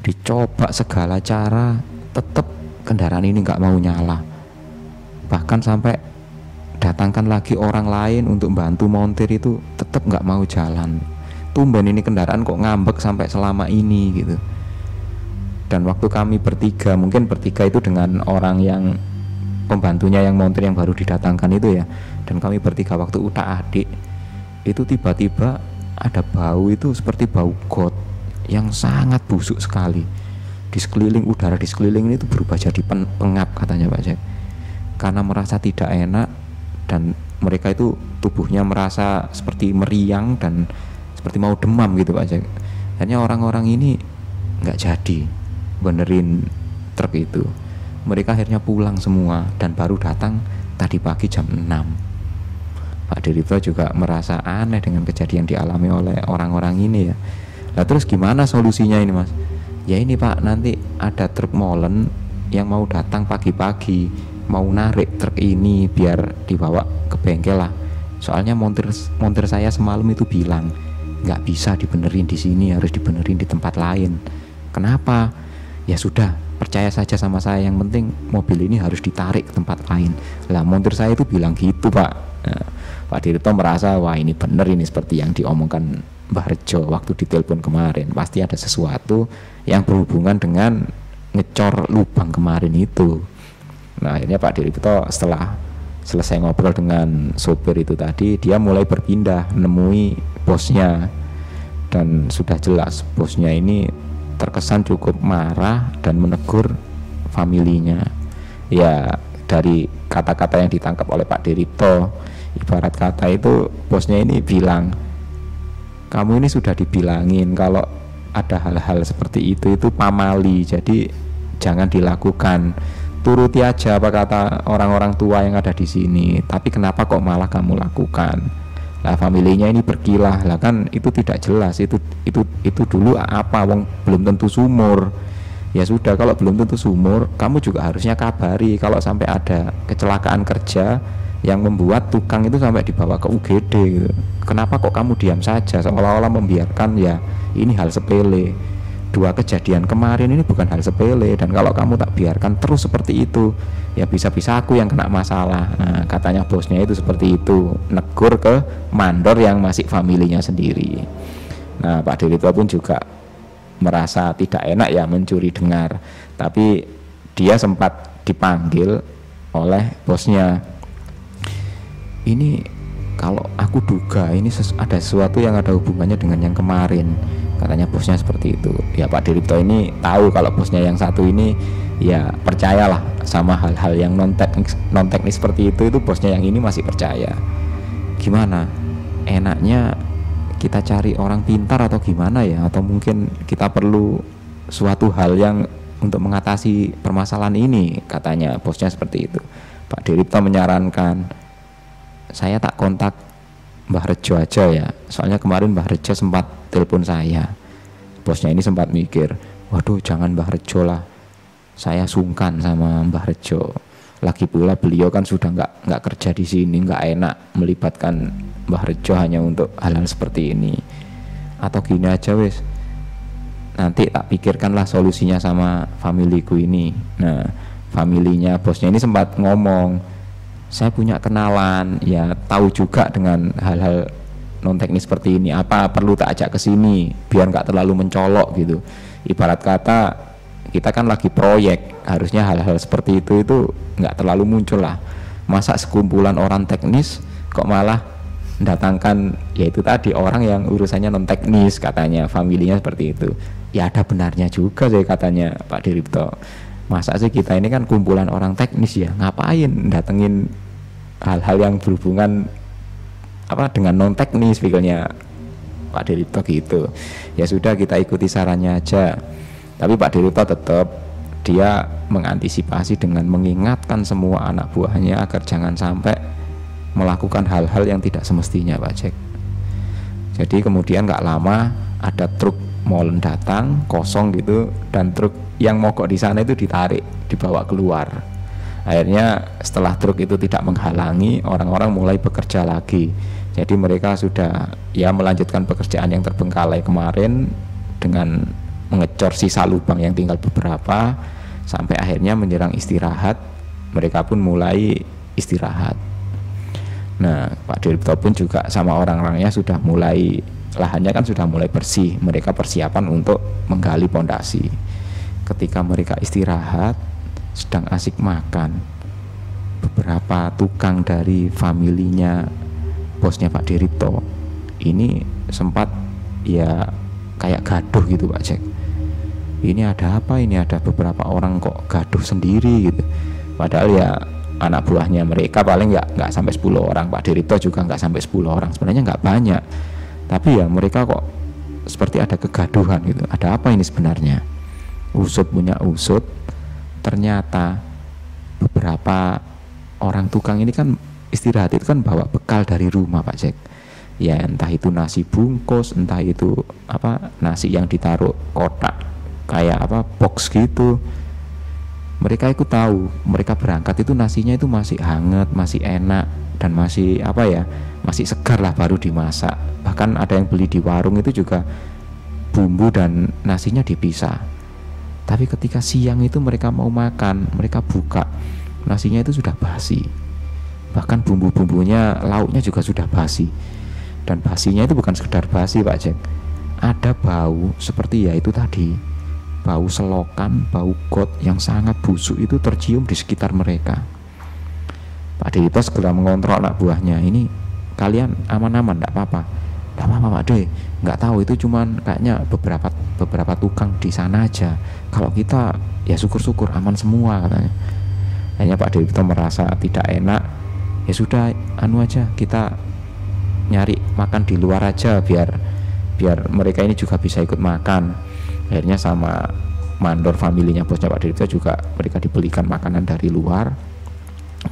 Dicoba segala cara, tetap kendaraan ini nggak mau nyala. Bahkan sampai datangkan lagi orang lain untuk bantu montir itu tetap nggak mau jalan. Tumben ini kendaraan kok ngambek sampai selama ini gitu. Dan waktu kami bertiga, mungkin bertiga itu dengan orang yang pembantunya yang montir yang baru didatangkan itu ya, dan kami bertiga waktu utak-adik itu tiba-tiba ada bau itu seperti bau got yang sangat busuk sekali. Di sekeliling, udara di sekeliling ini tuh berubah jadi pengap katanya Pak Jack, karena merasa tidak enak dan mereka itu tubuhnya merasa seperti meriang dan seperti mau demam gitu Pak Jack. Hanya orang-orang ini nggak jadi benerin truk itu. Mereka akhirnya pulang semua dan baru datang tadi pagi jam 6. Pak Diripto juga merasa aneh dengan kejadian dialami oleh orang-orang ini ya. Nah terus gimana solusinya ini Mas? Ya ini Pak, nanti ada truk molen yang mau datang pagi-pagi, mau narik truk ini biar dibawa ke bengkel lah. Soalnya montir saya semalam itu bilang nggak bisa dibenerin di sini, harus dibenerin di tempat lain. Kenapa? Ya sudah, percaya saja sama saya, yang penting mobil ini harus ditarik ke tempat lain. Lah montir saya itu bilang gitu Pak. Nah, Pak Diripto merasa wah ini bener, ini seperti yang diomongkan Mbah Rejo waktu ditelepon kemarin, pasti ada sesuatu yang berhubungan dengan ngecor lubang kemarin itu. Nah akhirnya Pak Diripto setelah selesai ngobrol dengan sopir itu tadi, dia mulai berpindah menemui bosnya, dan sudah jelas bosnya ini terkesan cukup marah dan menegur familinya. Ya dari kata-kata yang ditangkap oleh Pak Diripto, ibarat kata itu bosnya ini bilang, kamu ini sudah dibilangin kalau ada hal-hal seperti itu pamali, jadi jangan dilakukan, turuti aja apa kata orang-orang tua yang ada di sini. Tapi kenapa kok malah kamu lakukan? Lah familinya ini berkilah, lah kan itu tidak jelas, itu dulu apa, wong belum tentu sumur. Ya sudah, kalau belum tentu sumur, kamu juga harusnya kabari kalau sampai ada kecelakaan kerja yang membuat tukang itu sampai dibawa ke UGD gitu. Kenapa kok kamu diam saja seolah-olah membiarkan ya ini hal sepele. Dua kejadian kemarin ini bukan hal sepele, dan kalau kamu tak biarkan terus seperti itu ya bisa-bisa aku yang kena masalah. Nah, katanya bosnya itu seperti itu, negur ke mandor yang masih familinya sendiri. Nah Pak Diripto pun juga merasa tidak enak ya mencuri dengar, tapi dia sempat dipanggil oleh bosnya. Ini kalau aku duga ini ada sesuatu yang ada hubungannya dengan yang kemarin, katanya bosnya seperti itu. Ya Pak Diripto ini tahu kalau bosnya yang satu ini ya percayalah sama hal-hal yang non teknis seperti itu bosnya yang ini masih percaya. Gimana? Enaknya kita cari orang pintar atau gimana ya? Atau mungkin kita perlu suatu hal yang untuk mengatasi permasalahan ini, katanya bosnya seperti itu. Pak Diripto menyarankan, saya tak kontak Mbah Rejo aja ya, soalnya kemarin Mbah Rejo sempat telepon saya. Bosnya ini sempat mikir, waduh jangan Mbah Rejo lah, saya sungkan sama Mbah Rejo. Lagi pula beliau kan sudah nggak kerja di sini, nggak enak melibatkan Mbah Rejo hanya untuk hal-hal seperti ini. Atau gini aja wes, nanti tak pikirkanlah solusinya sama familiku ini. Nah familinya bosnya ini sempat ngomong, saya punya kenalan ya, tahu juga dengan hal-hal non teknis seperti ini, apa perlu tak ajak ke sini biar nggak terlalu mencolok gitu. Ibarat kata kita kan lagi proyek, harusnya hal-hal seperti itu nggak terlalu muncul lah. Masa sekumpulan orang teknis kok malah mendatangkan yaitu tadi orang yang urusannya non teknis, katanya familinya seperti itu. Ya ada benarnya juga sih katanya Pak Diripto. Masa sih kita ini kan kumpulan orang teknis ya, ngapain datengin hal-hal yang berhubungan apa dengan non teknis, pikirnya Pak Diripto gitu. Ya sudah, kita ikuti sarannya aja. Tapi Pak Diripto tetap dia mengantisipasi dengan mengingatkan semua anak buahnya agar jangan sampai melakukan hal-hal yang tidak semestinya Pak Jack. Jadi kemudian nggak lama ada truk molen datang kosong gitu, dan truk yang mogok di sana itu ditarik, dibawa keluar. Akhirnya setelah truk itu tidak menghalangi, orang-orang mulai bekerja lagi. Jadi mereka sudah ya melanjutkan pekerjaan yang terbengkalai kemarin dengan mengecor sisa lubang yang tinggal beberapa, sampai akhirnya menjelang istirahat mereka pun mulai istirahat. Nah, Pak Diripto pun juga sama orang-orangnya sudah mulai, lahannya kan sudah mulai bersih, mereka persiapan untuk menggali pondasi. Ketika mereka istirahat, sedang asik makan, beberapa tukang dari familinya bosnya Pak Diripto ini sempat ya kayak gaduh gitu Pak Jack. Ini ada apa, ini ada beberapa orang kok gaduh sendiri gitu. Padahal ya anak buahnya mereka paling nggak sampai 10 orang, Pak Diripto juga nggak sampai 10 orang, sebenarnya nggak banyak, tapi ya mereka kok seperti ada kegaduhan gitu. Ada apa ini sebenarnya? Usut punya usut, ternyata beberapa orang tukang ini kan istirahat itu kan bawa bekal dari rumah Pak Jack. Ya entah itu nasi bungkus, entah itu apa nasi yang ditaruh kotak kayak apa box gitu. Mereka itu tahu, mereka berangkat itu nasinya itu masih hangat, masih enak, dan masih apa ya, masih segar lah, baru dimasak. Bahkan ada yang beli di warung itu juga bumbu dan nasinya dipisah. Tapi ketika siang itu mereka mau makan, mereka buka, nasinya itu sudah basi. Bahkan bumbu-bumbunya, lauknya juga sudah basi. Dan basinya itu bukan sekedar basi Pak Jack, ada bau seperti ya itu tadi, bau selokan, bau got yang sangat busuk itu tercium di sekitar mereka. Pak Diripto segera mengontrol anak buahnya, ini kalian aman-aman, enggak apa-apa. Enggak apa-apa Pak De, enggak tahu, itu cuman kayaknya beberapa tukang di sana aja. Kalau kita ya syukur-syukur aman semua katanya. Hanya Pak Diripto merasa tidak enak, ya sudah anu aja, kita nyari makan di luar aja biar mereka ini juga bisa ikut makan. Akhirnya sama mandor familinya bosnya Pak Diripto juga mereka dibelikan makanan dari luar.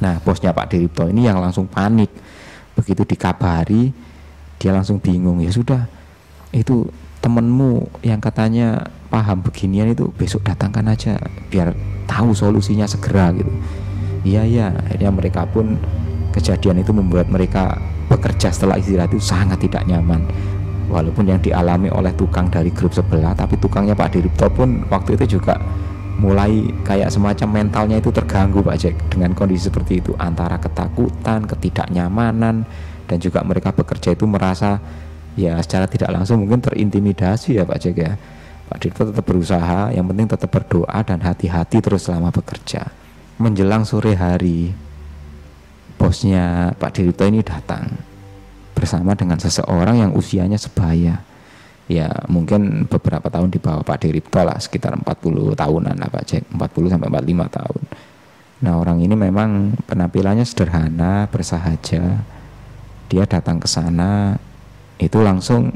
Nah bosnya Pak Diripto ini yang langsung panik, begitu dikabari dia langsung bingung. Ya sudah, itu temenmu yang katanya paham beginian itu besok datangkan aja biar tahu solusinya segera gitu. Iya, akhirnya mereka pun, kejadian itu membuat mereka bekerja setelah istirahat itu sangat tidak nyaman. Walaupun yang dialami oleh tukang dari grup sebelah, tapi tukangnya Pak Diripto pun waktu itu juga mulai kayak semacam mentalnya itu terganggu Pak Jack dengan kondisi seperti itu, antara ketakutan, ketidaknyamanan, dan juga mereka bekerja itu merasa ya secara tidak langsung mungkin terintimidasi ya Pak Jack ya. Pak Diripto tetap berusaha, yang penting tetap berdoa dan hati-hati terus selama bekerja. Menjelang sore hari, bosnya Pak Diripto ini datang bersama dengan seseorang yang usianya sebaya. Ya mungkin beberapa tahun di bawah Pak Diripto lah, sekitar 40 tahunan lah Pak Jack, 40 sampai 45 tahun. Nah orang ini memang penampilannya sederhana, bersahaja. Dia datang ke sana itu langsung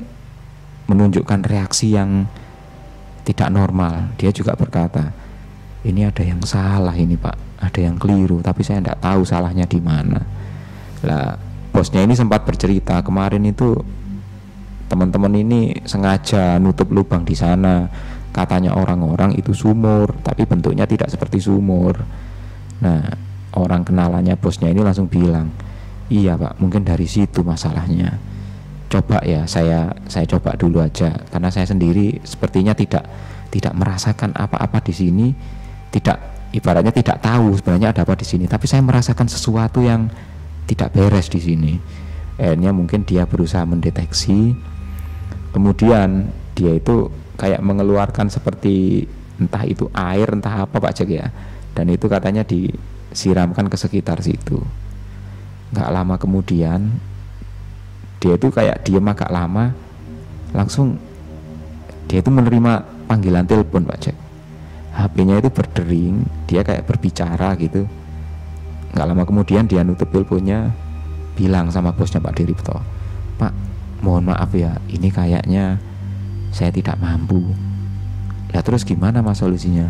menunjukkan reaksi yang tidak normal. Dia juga berkata, ini ada yang salah ini Pak, ada yang keliru, tapi saya tidak tahu salahnya di mana. Lah bosnya ini sempat bercerita, kemarin itu teman-teman ini sengaja nutup lubang di sana, katanya orang-orang itu sumur, tapi bentuknya tidak seperti sumur. Nah orang kenalannya bosnya ini langsung bilang, iya Pak, mungkin dari situ masalahnya. Coba ya saya coba dulu aja, karena saya sendiri sepertinya tidak merasakan apa-apa di sini, ibaratnya tidak tahu sebenarnya ada apa di sini, tapi saya merasakan sesuatu yang tidak beres di sini. Akhirnya mungkin dia berusaha mendeteksi, kemudian dia itu kayak mengeluarkan seperti entah itu air entah apa Pak Jack ya, dan itu katanya disiramkan ke sekitar situ. Nggak lama kemudian dia itu kayak diem agak lama, langsung dia itu menerima panggilan telepon Pak Jack. HP-nya itu berdering, dia kayak berbicara gitu. Nggak lama kemudian dia nutup teleponnya, bilang sama bosnya Pak Diripto, Pak mohon maaf ya, ini kayaknya saya tidak mampu. Lah terus gimana Mas solusinya?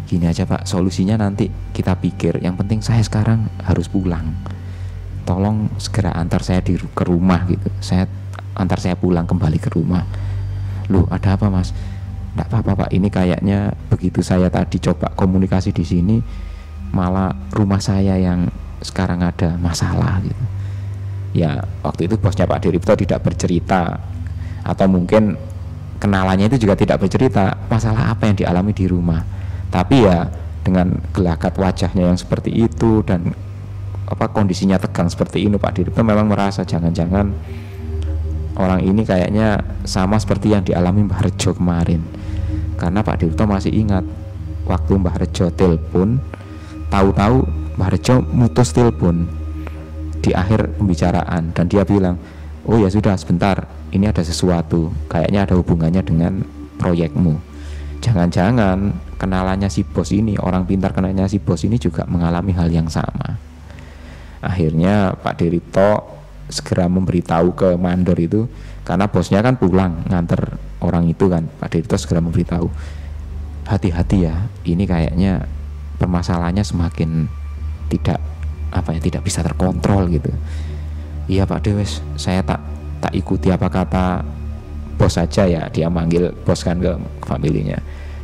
Gini aja Pak, solusinya nanti kita pikir, yang penting saya sekarang harus pulang. Tolong segera antar saya ke rumah gitu. Antar saya pulang kembali ke rumah. Loh ada apa Mas? Nggak apa-apa Pak, ini kayaknya begitu saya tadi coba komunikasi di sini, malah rumah saya yang sekarang ada masalah gitu. Ya waktu itu bosnya Pak Diripto tidak bercerita, atau mungkin kenalannya itu juga tidak bercerita masalah apa yang dialami di rumah. Tapi ya dengan gelagat wajahnya yang seperti itu dan kondisinya tegang seperti ini, Pak Diripto memang merasa jangan-jangan orang ini kayaknya sama seperti yang dialami Mbah Rejo kemarin. Karena Pak Diripto masih ingat waktu Mbah Rejo telepon, tahu-tahu Mbah Rejo mutus telepon di akhir pembicaraan dan dia bilang, oh ya sudah sebentar, ini ada sesuatu, kayaknya ada hubungannya dengan proyekmu. Jangan-jangan kenalannya si bos ini, orang pintar kenalannya si bos ini juga mengalami hal yang sama. Akhirnya Pak Diripto segera memberitahu ke mandor itu, karena bosnya kan pulang nganter orang itu kan. Pak Diripto segera memberitahu, hati-hati ya, ini kayaknya permasalahannya semakin tidak bisa terkontrol gitu. Iya Pak Dewes, saya tak ikuti apa kata bos saja ya. Dia manggil bos kan ke familinya.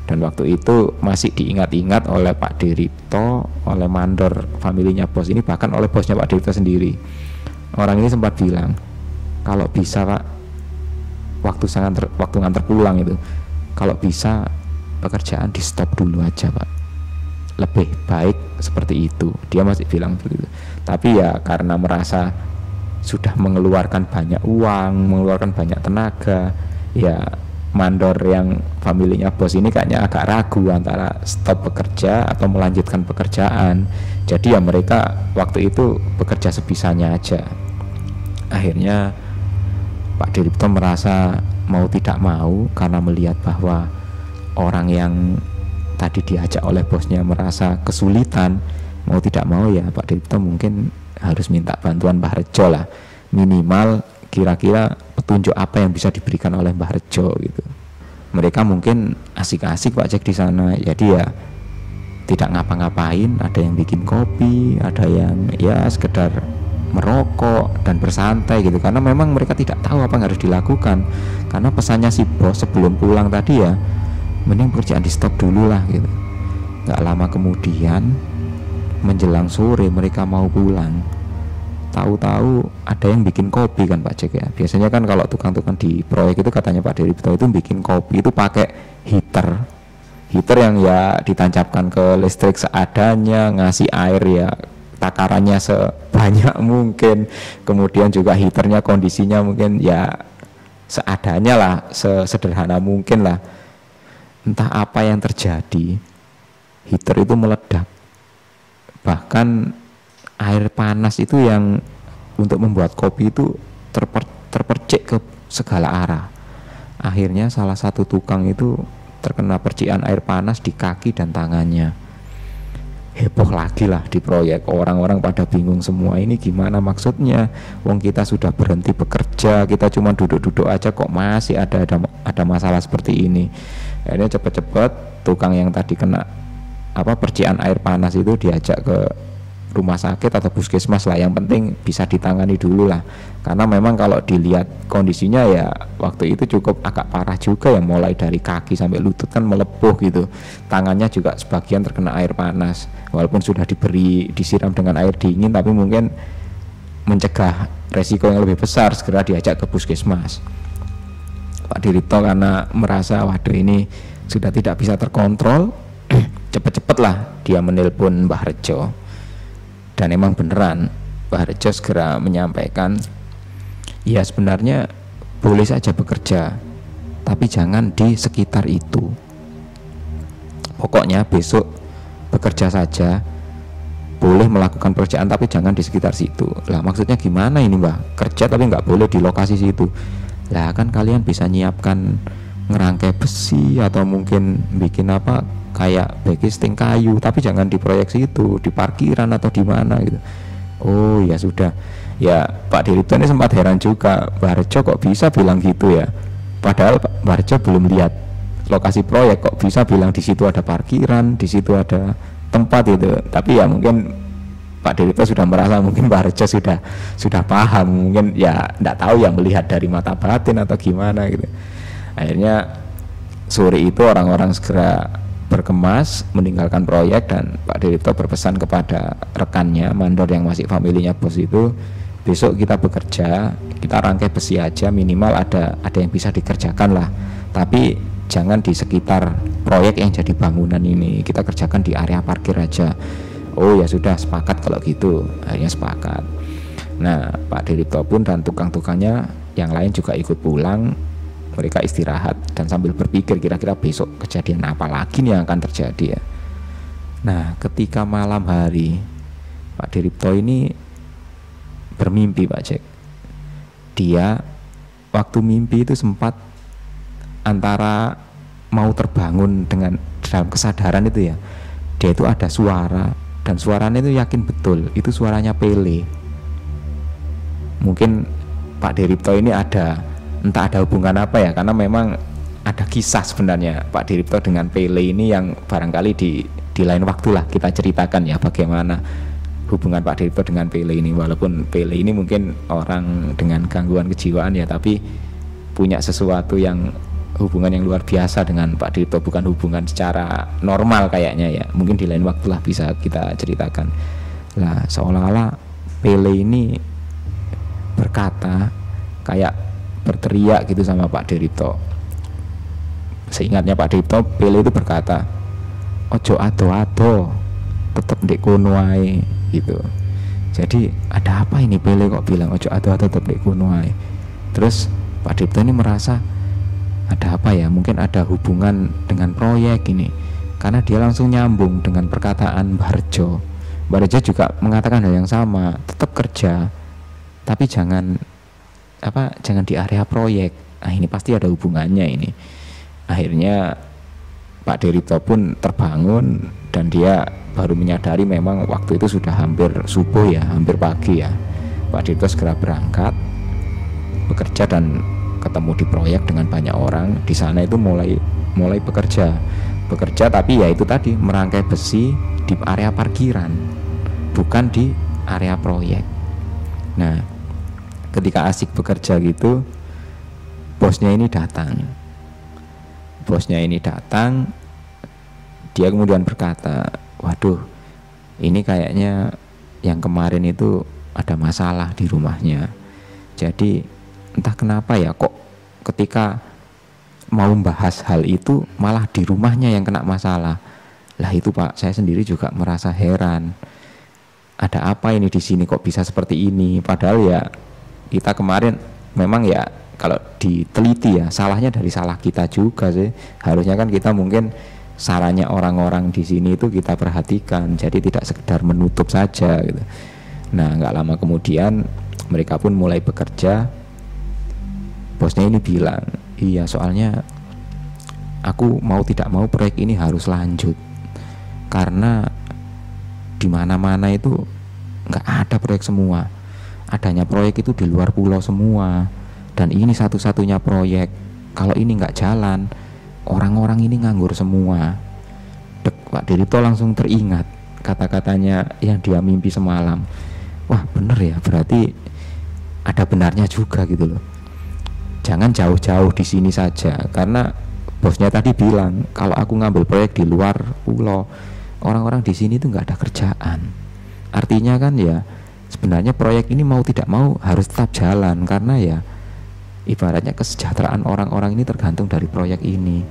Dan waktu itu masih diingat-ingat oleh Pak Diripto, oleh mandor familinya bos ini, bahkan oleh bosnya Pak Diripto sendiri. Orang ini sempat bilang, kalau bisa Pak, waktu nganter pulang itu, kalau bisa pekerjaan di stop dulu aja Pak, lebih baik seperti itu. Dia masih bilang begitu. Tapi ya karena merasa sudah mengeluarkan banyak uang, mengeluarkan banyak tenaga, ya mandor yang familinya bos ini kayaknya agak ragu antara stop bekerja atau melanjutkan pekerjaan. Jadi ya mereka waktu itu bekerja sebisanya aja. Akhirnya Pak Diripto merasa mau tidak mau, karena melihat bahwa orang yang tadi diajak oleh bosnya merasa kesulitan, mau tidak mau ya Pak Diripto mungkin harus minta bantuan Mbah Rejo lah, minimal kira-kira petunjuk apa yang bisa diberikan oleh Mbah Rejo gitu. Mereka mungkin asik-asik Pak Cek di sana, jadi ya tidak ngapa-ngapain, ada yang bikin kopi, ada yang ya sekedar merokok dan bersantai gitu, karena memang mereka tidak tahu apa yang harus dilakukan. Karena pesannya si bos sebelum pulang tadi ya, mending pekerjaan di stop dulu lah gitu. Gak lama kemudian menjelang sore mereka mau pulang, tahu-tahu ada yang bikin kopi kan Pak Cek ya. Biasanya kan kalau tukang-tukang di proyek itu katanya Pak Diripto itu bikin kopi itu pakai heater yang ya ditancapkan ke listrik seadanya, ngasih air ya takarannya sebanyak mungkin, kemudian juga heaternya kondisinya mungkin ya seadanya lah, sesederhana mungkin lah. Entah apa yang terjadi, heater itu meledak. Bahkan air panas itu yang untuk membuat kopi itu terpercik ke segala arah. Akhirnya salah satu tukang itu terkena percikan air panas di kaki dan tangannya. Heboh lagi lah di proyek, orang-orang pada bingung semua, ini gimana maksudnya, wong kita sudah berhenti bekerja, kita cuma duduk-duduk aja kok masih ada masalah seperti ini. Akhirnya cepet-cepet tukang yang tadi kena percikan air panas itu diajak ke rumah sakit atau puskesmas lah, yang penting bisa ditangani dulu lah. Karena memang kalau dilihat kondisinya ya waktu itu cukup agak parah juga ya, mulai dari kaki sampai lutut kan melepuh gitu, tangannya juga sebagian terkena air panas. Walaupun sudah disiram dengan air dingin, tapi mungkin mencegah resiko yang lebih besar, segera diajak ke puskesmas. Pak Diripto karena merasa waduh ini sudah tidak bisa terkontrol, cepet-cepet lah dia menelpon Mbah Rejo. Dan emang beneran Mbah Rejo segera menyampaikan, ya sebenarnya boleh saja bekerja, tapi jangan di sekitar itu. Pokoknya besok bekerja saja, boleh melakukan pekerjaan tapi jangan di sekitar situ. Lah maksudnya gimana ini Mbah, kerja tapi nggak boleh di lokasi situ? Lah kan kalian bisa nyiapkan ngerangkai besi atau mungkin bikin kayak backisting kayu, tapi jangan di proyek situ, di parkiran atau di mana gitu. Oh ya sudah. Ya Pak Diripto ini sempat heran juga, Mbah Rejo kok bisa bilang gitu ya, padahal Mbah Rejo belum lihat lokasi proyek, kok bisa bilang di situ ada parkiran, di situ ada tempat gitu. Tapi ya mungkin Pak Diripto sudah merasa mungkin Mbah Rejo sudah paham, mungkin ya tidak tahu ya, melihat dari mata batin atau gimana gitu. Akhirnya sore itu orang-orang segera berkemas meninggalkan proyek, dan Pak Diripto berpesan kepada rekannya mandor yang masih familinya bos itu, besok kita bekerja, kita rangkai besi aja, minimal ada yang bisa dikerjakan lah, tapi jangan di sekitar proyek yang jadi bangunan ini, kita kerjakan di area parkir aja. Oh ya sudah, sepakat kalau gitu. Akhirnya sepakat. Nah Pak Diripto pun dan tukang-tukangnya yang lain juga ikut pulang. Mereka istirahat dan sambil berpikir kira-kira besok kejadian apa lagi nih yang akan terjadi ya. Nah ketika malam hari Pak Diripto ini bermimpi Pak Jack. Dia waktu mimpi itu sempat antara mau terbangun dengan dalam kesadaran itu ya, dia itu ada suara, dan suaranya itu yakin betul itu suaranya Pele. Mungkin Pak Diripto ini entah ada hubungan apa ya, karena memang ada kisah sebenarnya Pak Diripto dengan Pele ini yang barangkali di lain waktu lah kita ceritakan ya bagaimana hubungan Pak Diripto dengan Pele ini. Walaupun Pele ini mungkin orang dengan gangguan kejiwaan ya, tapi punya sesuatu yang hubungan yang luar biasa dengan Pak Diripto, bukan hubungan secara normal kayaknya ya. Mungkin di lain waktu lah bisa kita ceritakan. Lah seolah-olah Pele ini berkata, kayak berteriak gitu sama Pak Diripto. Seingatnya Pak Diripto, Pele itu berkata, ojo ado-ado, tetep ndek kono ae gitu. Jadi ada apa ini, Pele kok bilang ojo ado-ado tetep ndek kono ae. Terus Pak Diripto ini merasa ada apa ya, mungkin ada hubungan dengan proyek ini, karena dia langsung nyambung dengan perkataan Mbah Rejo. Mbah Rejo juga mengatakan hal yang sama, tetap kerja tapi jangan di area proyek. Nah ini pasti ada hubungannya ini. Akhirnya Pak Diripto pun terbangun dan dia baru menyadari memang waktu itu sudah hampir subuh ya, hampir pagi ya. Pak Diripto segera berangkat bekerja dan ketemu di proyek dengan banyak orang. Di sana itu mulai bekerja tapi ya itu tadi, merangkai besi di area parkiran, bukan di area proyek. Nah ketika asik bekerja gitu, bosnya ini datang. Dia kemudian berkata, waduh ini kayaknya yang kemarin itu ada masalah di rumahnya. Jadi entah kenapa ya, kok ketika mau membahas hal itu malah di rumahnya yang kena masalah. Lah itu Pak, saya sendiri juga merasa heran. Ada apa ini di sini kok bisa seperti ini? Padahal ya kita kemarin memang ya kalau diteliti ya salahnya dari salah kita juga sih. Harusnya kan kita mungkin sarannya orang-orang di sini itu kita perhatikan, jadi tidak sekedar menutup saja gitu. Nah nggak lama kemudian mereka pun mulai bekerja. Bosnya ini bilang, iya soalnya aku mau tidak mau proyek ini harus lanjut, karena di mana-mana itu nggak ada proyek semua. Adanya proyek itu di luar pulau semua, dan ini satu-satunya proyek. Kalau ini nggak jalan, orang-orang ini nganggur semua. Pak Diripto langsung teringat kata-katanya yang dia mimpi semalam. Wah bener ya, berarti ada benarnya juga gitu loh. Jangan jauh-jauh di sini saja, karena bosnya tadi bilang kalau aku ngambil proyek di luar pulau, orang-orang di sini tuh nggak ada kerjaan. Artinya kan ya sebenarnya proyek ini mau tidak mau harus tetap jalan, karena ya ibaratnya kesejahteraan orang-orang ini tergantung dari proyek ini.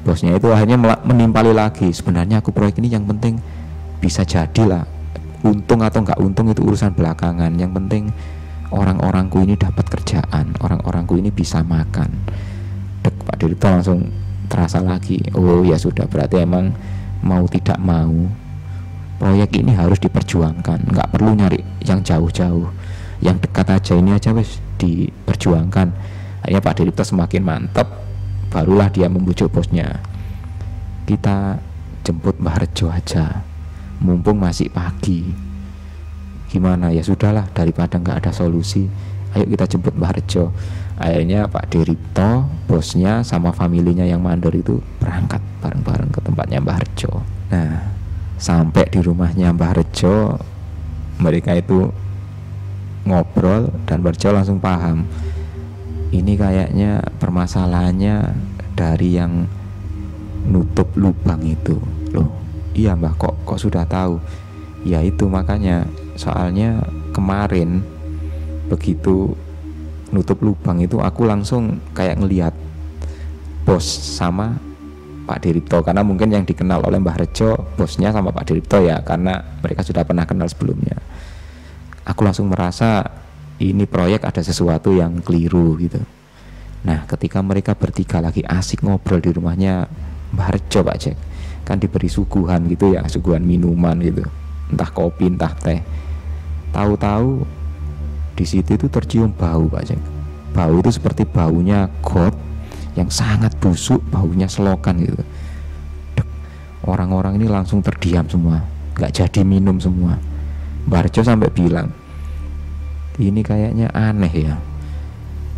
Bosnya itu akhirnya menimpali lagi, sebenarnya aku proyek ini yang penting bisa jadilah, untung atau nggak untung itu urusan belakangan, yang penting orang-orangku ini dapat kerjaan, orang-orangku ini bisa makan. Pak Diripto langsung terasa lagi, oh ya sudah, berarti emang mau tidak mau proyek ini harus diperjuangkan, nggak perlu nyari yang jauh-jauh, yang dekat aja ini aja wes diperjuangkan. Akhirnya Pak Diripto semakin mantap, barulah dia membujuk bosnya, kita jemput Mbah Rejo aja, mumpung masih pagi. Gimana ya, sudahlah daripada nggak ada solusi, ayo kita jemput Mbah Rejo. Akhirnya Pak Diripto, bosnya sama familinya yang mandor itu berangkat bareng-bareng ke tempatnya Mbah Rejo. Nah sampai di rumahnya Mbah Rejo, mereka itu ngobrol dan Mbah Rejo langsung paham, ini kayaknya permasalahannya dari yang nutup lubang itu. Loh iya Mbah, kok sudah tahu? Ya itu makanya, soalnya kemarin begitu nutup lubang itu aku langsung kayak ngelihat bos sama Pak Diripto, karena mungkin yang dikenal oleh Mbah Rejo bosnya sama Pak Diripto ya, karena mereka sudah pernah kenal sebelumnya. Aku langsung merasa ini proyek ada sesuatu yang keliru gitu. Nah ketika mereka bertiga lagi asik ngobrol di rumahnya Mbah Rejo, Pak Jack, kan diberi suguhan gitu ya, suguhan minuman gitu, entah kopi entah teh. Tahu-tahu di situ itu tercium bau, Pak Jack. Bau itu seperti baunya got yang sangat busuk, baunya selokan gitu. Orang-orang ini langsung terdiam semua, nggak jadi minum semua. Mbah Rejo sampai bilang, ini kayaknya aneh ya,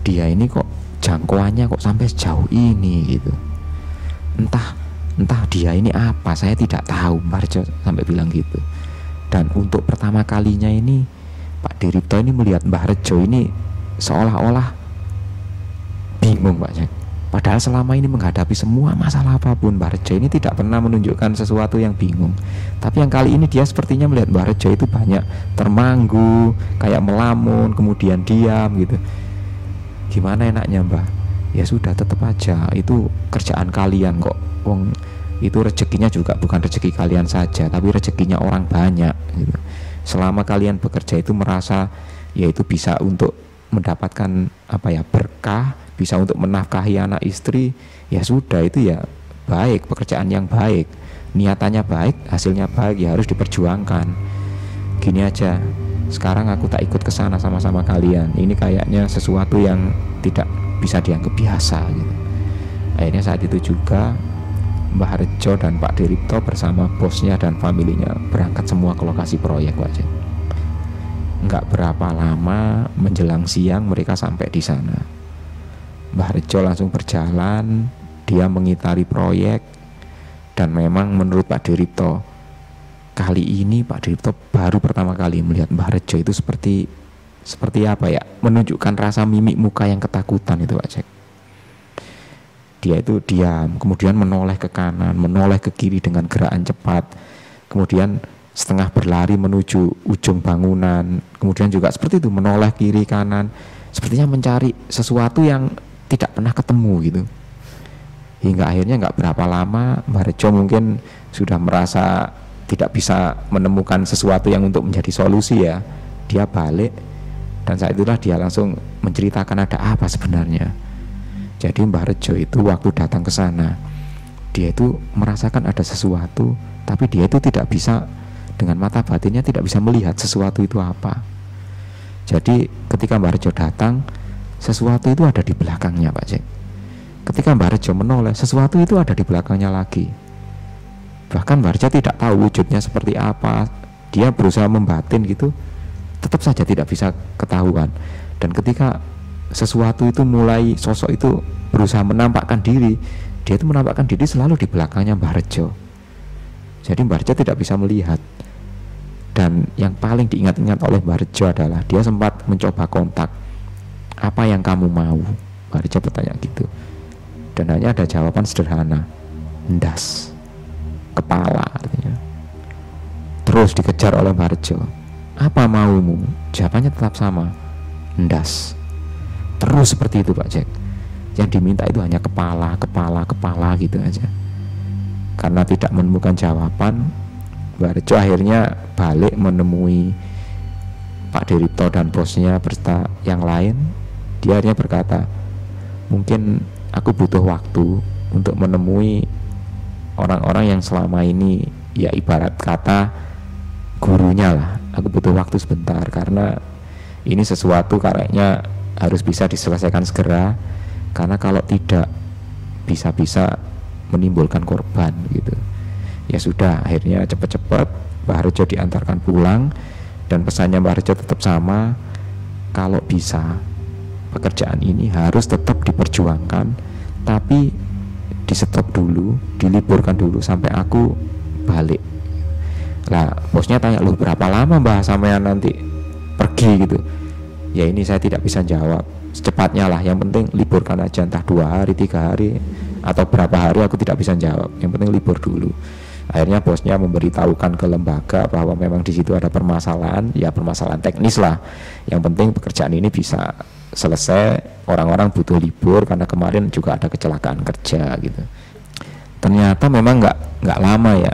dia ini kok jangkauannya kok sampai sejauh ini gitu. Entah dia ini apa, saya tidak tahu. Mbah Rejo sampai bilang gitu. Dan untuk pertama kalinya ini Pak Diripto ini melihat Mbah Rejo ini seolah-olah bingung, Pak Jack. Padahal selama ini menghadapi semua masalah apapun, Mbah Rejo ini tidak pernah menunjukkan sesuatu yang bingung. Tapi yang kali ini dia sepertinya melihat Mbah Rejo itu banyak termanggu, kayak melamun, kemudian diam gitu. Gimana enaknya, Mbah? Ya sudah, tetap aja, itu kerjaan kalian kok. Wong itu rezekinya juga bukan rezeki kalian saja, tapi rezekinya orang banyak gitu. Selama kalian bekerja itu merasa ya itu bisa untuk mendapatkan apa ya, berkah, bisa untuk menafkahi anak istri, ya sudah, itu ya baik, pekerjaan yang baik, niatannya baik, hasilnya baik, ya harus diperjuangkan. Gini aja, sekarang aku tak ikut ke sana sama-sama kalian, ini kayaknya sesuatu yang tidak bisa dianggap biasa gitu. Akhirnya saat itu juga Mbah Rejo dan Pak Diripto bersama bosnya dan familinya berangkat semua ke lokasi proyek, wajib. Nggak berapa lama menjelang siang mereka sampai di sana. Mbah Rejo langsung berjalan, dia mengitari proyek, dan memang menurut Pak Diripto kali ini Pak Diripto baru pertama kali melihat Mbah Rejo itu seperti apa ya, menunjukkan rasa mimik muka yang ketakutan itu, Pak Jack. Dia itu diam, kemudian menoleh ke kanan, menoleh ke kiri dengan gerakan cepat, kemudian setengah berlari menuju ujung bangunan, kemudian juga seperti itu menoleh kiri kanan, sepertinya mencari sesuatu yang tidak pernah ketemu gitu. Hingga akhirnya nggak berapa lama Mbah Rejo mungkin sudah merasa tidak bisa menemukan sesuatu yang untuk menjadi solusi ya, dia balik, dan saat itulah dia langsung menceritakan ada apa sebenarnya. Jadi Mbah Rejo itu waktu datang ke sana, dia itu merasakan ada sesuatu, tapi dia itu tidak bisa, dengan mata batinnya tidak bisa melihat sesuatu itu apa. Jadi ketika Mbah Rejo datang, sesuatu itu ada di belakangnya, Pak Jack. Ketika Mbah Rejo menoleh, sesuatu itu ada di belakangnya lagi. Bahkan Mbah Rejo tidak tahu wujudnya seperti apa. Dia berusaha membatin gitu, tetap saja tidak bisa ketahuan. Dan ketika sesuatu itu mulai, sosok itu berusaha menampakkan diri, dia itu menampakkan diri selalu di belakangnya Mbah Rejo. Jadi Mbah Rejo tidak bisa melihat. Dan yang paling diingat-ingat oleh Mbah Rejo adalah dia sempat mencoba kontak, apa yang kamu mau? Mbah Rejo bertanya gitu, dan hanya ada jawaban sederhana, ndas, kepala artinya. Terus dikejar oleh Mbah Rejo, apa maumu? Jawabannya tetap sama, ndas. Terus seperti itu, Pak Jack. Yang diminta itu hanya kepala gitu aja. Karena tidak menemukan jawaban, Mbah Rejo akhirnya balik menemui Pak Diripto dan bosnya beserta yang lain. Dia akhirnya berkata, mungkin aku butuh waktu untuk menemui orang-orang yang selama ini ya ibarat kata gurunya lah. Aku butuh waktu sebentar karena ini sesuatu kayaknya harus bisa diselesaikan segera, karena kalau tidak bisa-bisa menimbulkan korban gitu. Ya sudah, akhirnya cepat-cepat Mbah Rejo diantarkan pulang, dan pesannya Mbah Rejo tetap sama, kalau bisa pekerjaan ini harus tetap diperjuangkan, tapi di stop dulu, diliburkan dulu sampai aku balik. Lah bosnya tanya, loh berapa lama Mbah sampean nanti pergi gitu? Ya ini saya tidak bisa jawab, secepatnya lah, yang penting liburkan aja, entah 2 hari, 3 hari, atau berapa hari aku tidak bisa jawab, yang penting libur dulu. Akhirnya bosnya memberitahukan ke lembaga bahwa memang di situ ada permasalahan, ya permasalahan teknis lah, yang penting pekerjaan ini bisa selesai, orang-orang butuh libur karena kemarin juga ada kecelakaan kerja gitu. Ternyata memang nggak lama ya,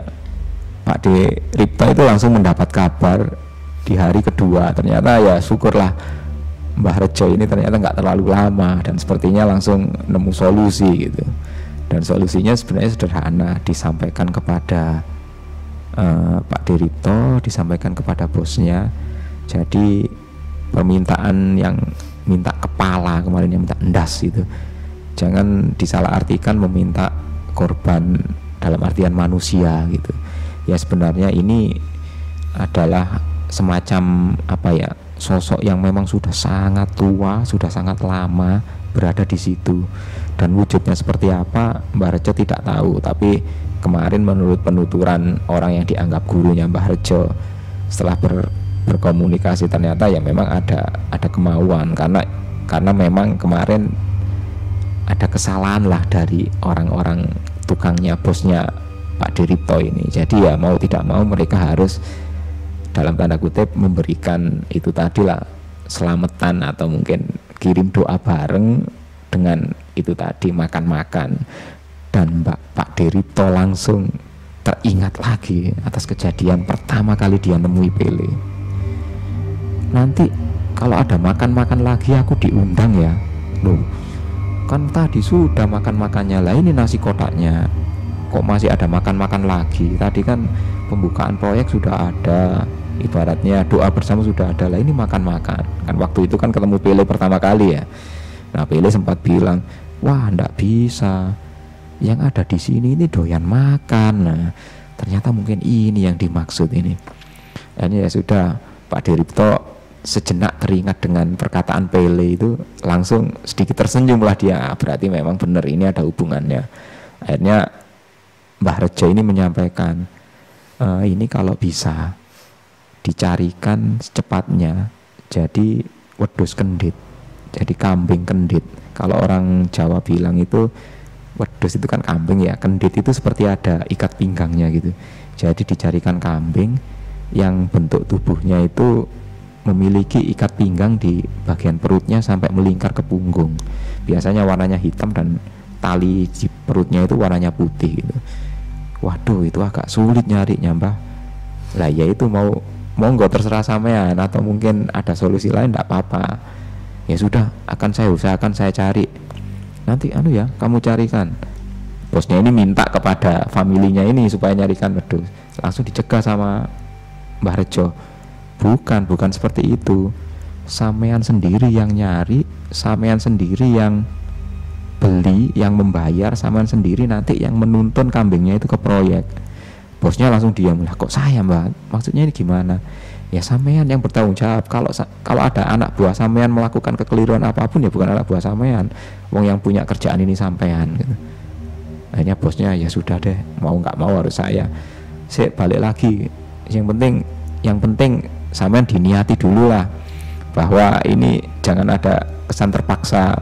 Pak Ripto itu langsung mendapat kabar di hari kedua. Ternyata ya syukurlah Mbah Rejo ini ternyata nggak terlalu lama dan sepertinya langsung nemu solusi gitu. Dan solusinya sebenarnya sederhana, disampaikan kepada Pak Ripto, disampaikan kepada bosnya. Jadi permintaan yang minta kepala kemarin, yang minta endas itu, jangan disalahartikan meminta korban dalam artian manusia gitu. Ya sebenarnya ini adalah semacam apa ya, sosok yang memang sudah sangat tua, sudah sangat lama berada di situ, dan wujudnya seperti apa Mbah Rejo tidak tahu. Tapi kemarin menurut penuturan orang yang dianggap gurunya Mbah Rejo, setelah berkomunikasi ternyata ya memang ada kemauan, karena memang kemarin ada kesalahan lah dari orang-orang tukangnya, bosnya Pak Ripto ini. Jadi ya mau tidak mau mereka harus dalam tanda kutip memberikan itu tadi lah, selamatan atau mungkin kirim doa bareng dengan itu tadi, makan-makan. Dan Pak Ripto langsung teringat lagi atas kejadian pertama kali dia nemui Pele. Nanti kalau ada makan-makan lagi aku diundang ya. Loh, kan tadi sudah makan-makannya, lah ini nasi kotaknya kok masih ada makan-makan lagi? Tadi kan pembukaan proyek sudah ada, ibaratnya doa bersama sudah ada, lah ini makan-makan. Kan waktu itu kan ketemu Pele pertama kali ya. Nah Pele sempat bilang, wah ndak bisa, yang ada di sini ini doyan makan. Nah ternyata mungkin ini yang dimaksud ini. Ini ya sudah, Pak Ripto sejenak teringat dengan perkataan Pele itu, langsung sedikit tersenyum lah dia. Berarti memang benar ini ada hubungannya. Akhirnya Mbah Rejo ini menyampaikan, ini kalau bisa dicarikan secepatnya jadi wedhus kendit, jadi kambing kendit. Kalau orang Jawa bilang itu wedhus itu kan kambing ya, kendit itu seperti ada ikat pinggangnya gitu. Jadi dicarikan kambing yang bentuk tubuhnya itu memiliki ikat pinggang di bagian perutnya sampai melingkar ke punggung. Biasanya warnanya hitam dan tali di perutnya itu warnanya putih gitu. Waduh, itu agak sulit nyarinya Mbah. Lah ya itu monggo terserah sampean, atau mungkin ada solusi lain enggak apa-apa. Ya sudah, akan saya usahakan, saya cari. Nanti ya kamu carikan. Bosnya ini minta kepada familinya ini supaya nyarikan wedhus. Langsung dicegah sama Mbah Rejo. Bukan seperti itu. Sampean sendiri yang nyari, sampean sendiri yang beli, yang membayar, sampean sendiri nanti yang menuntun kambingnya itu ke proyek. Bosnya langsung diam, lah kok saya Mbak? Maksudnya ini gimana? Ya sampean yang bertanggung jawab. Kalau ada anak buah sampean melakukan kekeliruan apapun, ya bukan anak buah sampean. Wong yang punya kerjaan ini sampean gitu. Akhirnya bosnya ya sudah deh, mau nggak mau harus saya. Saya balik lagi. Yang penting sampean diniati dulu lah, bahwa ini jangan ada kesan terpaksa.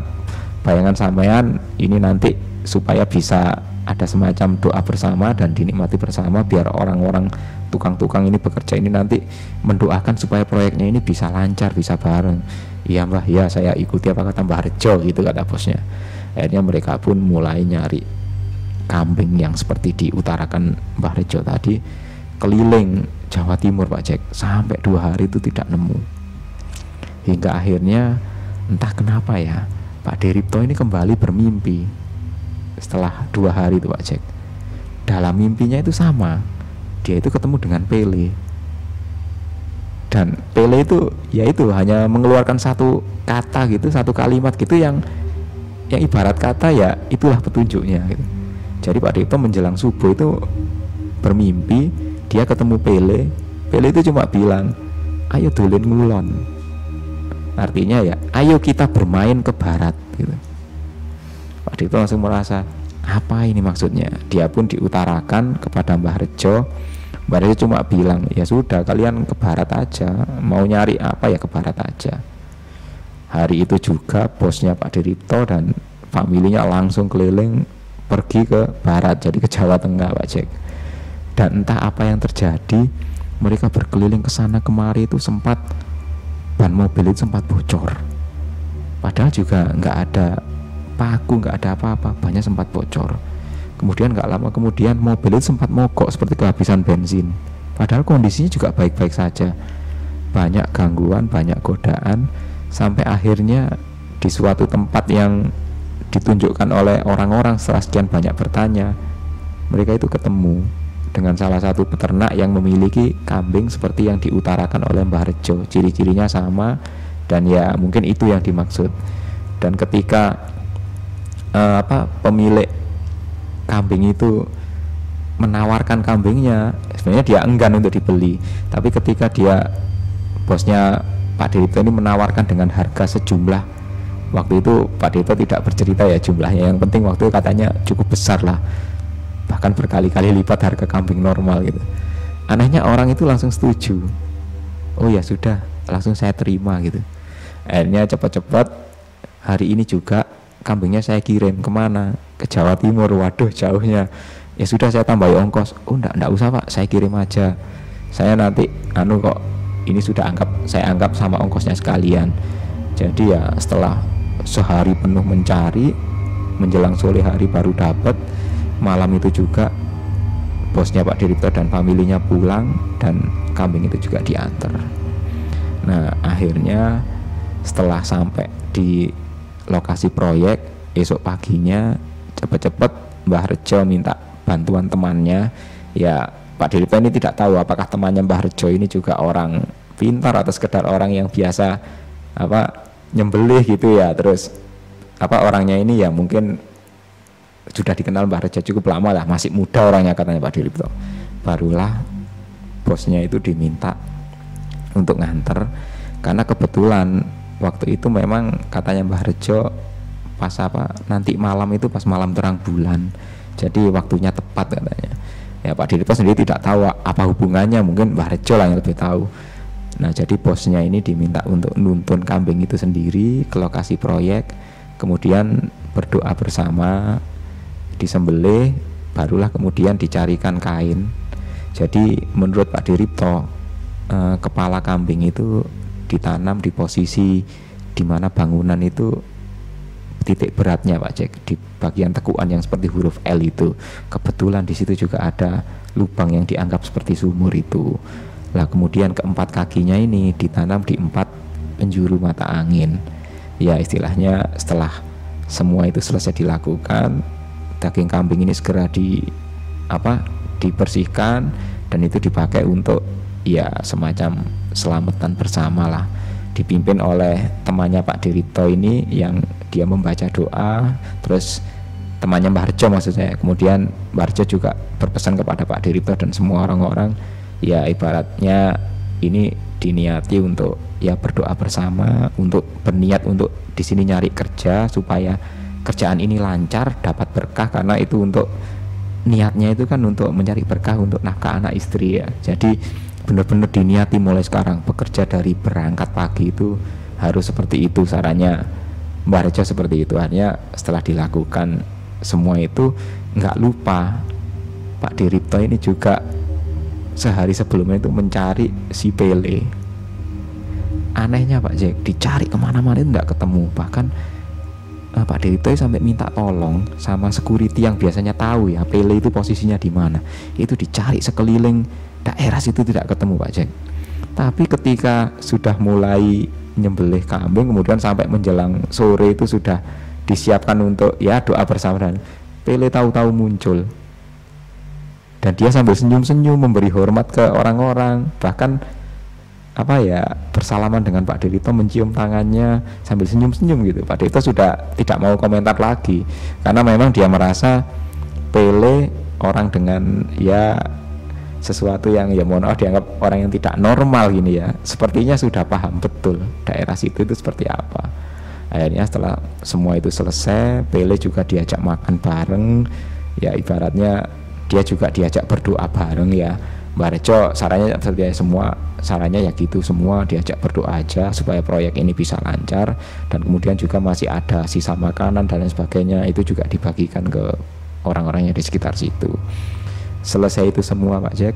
Bayangan sampean ini nanti supaya bisa ada semacam doa bersama dan dinikmati bersama, biar orang-orang tukang-tukang ini bekerja ini nanti mendoakan supaya proyeknya ini bisa lancar, bisa bareng. Iya Mbah, ya saya ikuti apa kata Mbah Rejo gitu kata bosnya. Akhirnya mereka pun mulai nyari kambing yang seperti diutarakan Mbah Rejo tadi, keliling Jawa Timur Pak Jack, sampai 2 hari itu tidak nemu. Hingga akhirnya entah kenapa ya, Pak Ripto ini kembali bermimpi setelah 2 hari itu Pak Jack. Dalam mimpinya itu sama, dia itu ketemu dengan Pele, dan Pele itu yaitu hanya mengeluarkan satu kata gitu, satu kalimat gitu, yang ibarat kata ya itulah petunjuknya gitu. Jadi Pak Ripto menjelang subuh itu bermimpi dia ketemu Pele. Pele itu cuma bilang, ayo dolen ngulon, artinya ya ayo kita bermain ke barat gitu. Pak Ripto langsung merasa, apa ini maksudnya? Dia pun diutarakan kepada Mbah Rejo. Mbah Rejo cuma bilang, ya sudah kalian ke barat aja, mau nyari apa ya ke barat aja. Hari itu juga bosnya Pak Ripto dan familinya langsung keliling pergi ke barat, jadi ke Jawa Tengah Pak Jack. Dan entah apa yang terjadi, mereka berkeliling ke sana kemari itu sempat ban mobil itu sempat bocor. Padahal juga nggak ada paku, nggak ada apa-apa, bannya sempat bocor. Kemudian nggak lama kemudian mobil itu sempat mogok seperti kehabisan bensin. Padahal kondisinya juga baik-baik saja. Banyak gangguan, banyak godaan, sampai akhirnya di suatu tempat yang ditunjukkan oleh orang-orang setelah sekian banyak bertanya, mereka itu ketemu dengan salah satu peternak yang memiliki kambing seperti yang diutarakan oleh Mbah Rejo. Ciri-cirinya sama, dan ya mungkin itu yang dimaksud. Dan ketika pemilik kambing itu menawarkan kambingnya, sebenarnya dia enggan untuk dibeli, tapi ketika bosnya Pak Diripto ini menawarkan dengan harga sejumlah, waktu itu Pak Diripto tidak bercerita ya jumlahnya, yang penting waktu itu katanya cukup besar lah, bahkan berkali-kali lipat harga kambing normal gitu. Anehnya orang itu langsung setuju. Oh ya sudah, langsung saya terima gitu. Akhirnya cepat-cepat hari ini juga kambingnya saya kirim kemana? Ke Jawa Timur. Waduh, jauhnya. Ya sudah, saya tambahi ongkos. Oh enggak usah Pak, saya kirim aja. Saya nanti kok ini saya anggap sama ongkosnya sekalian. Jadi ya setelah sehari penuh mencari, menjelang sore hari baru dapat. Malam itu juga bosnya Pak Diripto dan familinya pulang, dan kambing itu juga diantar. Nah akhirnya setelah sampai di lokasi proyek, esok paginya cepat-cepat Mbah Rejo minta bantuan temannya. Ya Pak Diripto ini tidak tahu apakah temannya Mbah Rejo ini juga orang pintar atau sekedar orang yang biasa nyembelih gitu ya. Terus orangnya ini ya mungkin sudah dikenal Mbah Rejo cukup lama lah, masih muda orangnya katanya Pak Diripto. Barulah bosnya itu diminta untuk nganter, karena kebetulan waktu itu memang katanya Mbah Rejo pas nanti malam itu pas malam terang bulan, jadi waktunya tepat katanya. Ya Pak Diripto sendiri tidak tahu apa hubungannya, mungkin Mbah Rejo lah yang lebih tahu. Nah jadi bosnya ini diminta untuk nuntun kambing itu sendiri ke lokasi proyek, kemudian berdoa bersama, disembelih, barulah kemudian dicarikan kain. Jadi menurut Pak Diripto, kepala kambing itu ditanam di posisi di mana bangunan itu titik beratnya Pak Cek, di bagian tekuan yang seperti huruf L itu. Kebetulan di situ juga ada lubang yang dianggap seperti sumur itu. Lah kemudian keempat kakinya ini ditanam di 4 penjuru mata angin. Ya istilahnya setelah semua itu selesai dilakukan, daging kambing ini segera dibersihkan, dan itu dipakai untuk ya semacam selamatan bersama lah, dipimpin oleh temannya Pak Diripto ini yang dia membaca doa. Terus temannya Mbah Rejo maksud saya, kemudian Mbah Rejo juga berpesan kepada Pak Diripto dan semua orang-orang, ya ibaratnya ini diniati untuk ya berdoa bersama, untuk berniat untuk di sini nyari kerja supaya kerjaan ini lancar, dapat berkah, karena itu untuk niatnya itu kan untuk mencari berkah untuk nafkah anak istri ya. Jadi benar-benar diniati mulai sekarang, bekerja dari berangkat pagi itu harus seperti itu sarannya Mbah Rejo, seperti itu. Hanya setelah dilakukan semua itu, nggak lupa Pak Diripto ini juga sehari sebelumnya itu mencari si Pele. Anehnya Pak Jack, dicari kemana-mana itu nggak ketemu. Bahkan Pak Diripto sampai minta tolong sama security yang biasanya tahu ya Pele itu posisinya di mana. Itu dicari sekeliling daerah situ tidak ketemu Pak Jack. Tapi ketika sudah mulai nyembelih kambing, kemudian sampai menjelang sore itu sudah disiapkan untuk ya doa bersama, dan Pele tahu-tahu muncul. Dan dia sambil senyum-senyum memberi hormat ke orang-orang, bahkan bersalaman dengan Pak Diripto, mencium tangannya sambil senyum-senyum gitu. Pak Diripto sudah tidak mau komentar lagi, karena memang dia merasa Pele orang dengan ya sesuatu yang ya mohon maaf dianggap orang yang tidak normal gini ya, sepertinya sudah paham betul daerah situ itu seperti apa. Akhirnya setelah semua itu selesai, Pele juga diajak makan bareng, ya ibaratnya dia juga diajak berdoa bareng ya. Mbah Rejo sarannya seperti semua, sarannya ya gitu, semua diajak berdoa aja supaya proyek ini bisa lancar, dan kemudian juga masih ada sisa makanan dan lain sebagainya, itu juga dibagikan ke orang-orang yang di sekitar situ. Selesai itu semua Pak Jack,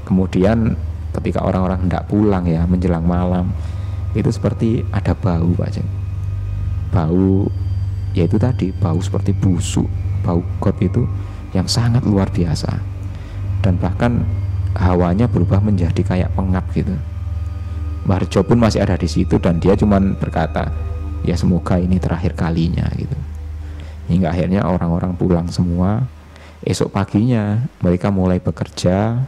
kemudian ketika orang-orang hendak pulang ya menjelang malam, itu seperti ada bau Pak Jack. Bau, yaitu tadi bau seperti busuk, bau got itu yang sangat luar biasa, dan bahkan hawanya berubah menjadi kayak pengap gitu. Mbah Rejo pun masih ada di situ dan dia cuman berkata, ya semoga ini terakhir kalinya gitu. Hingga akhirnya orang-orang pulang semua. Esok paginya mereka mulai bekerja,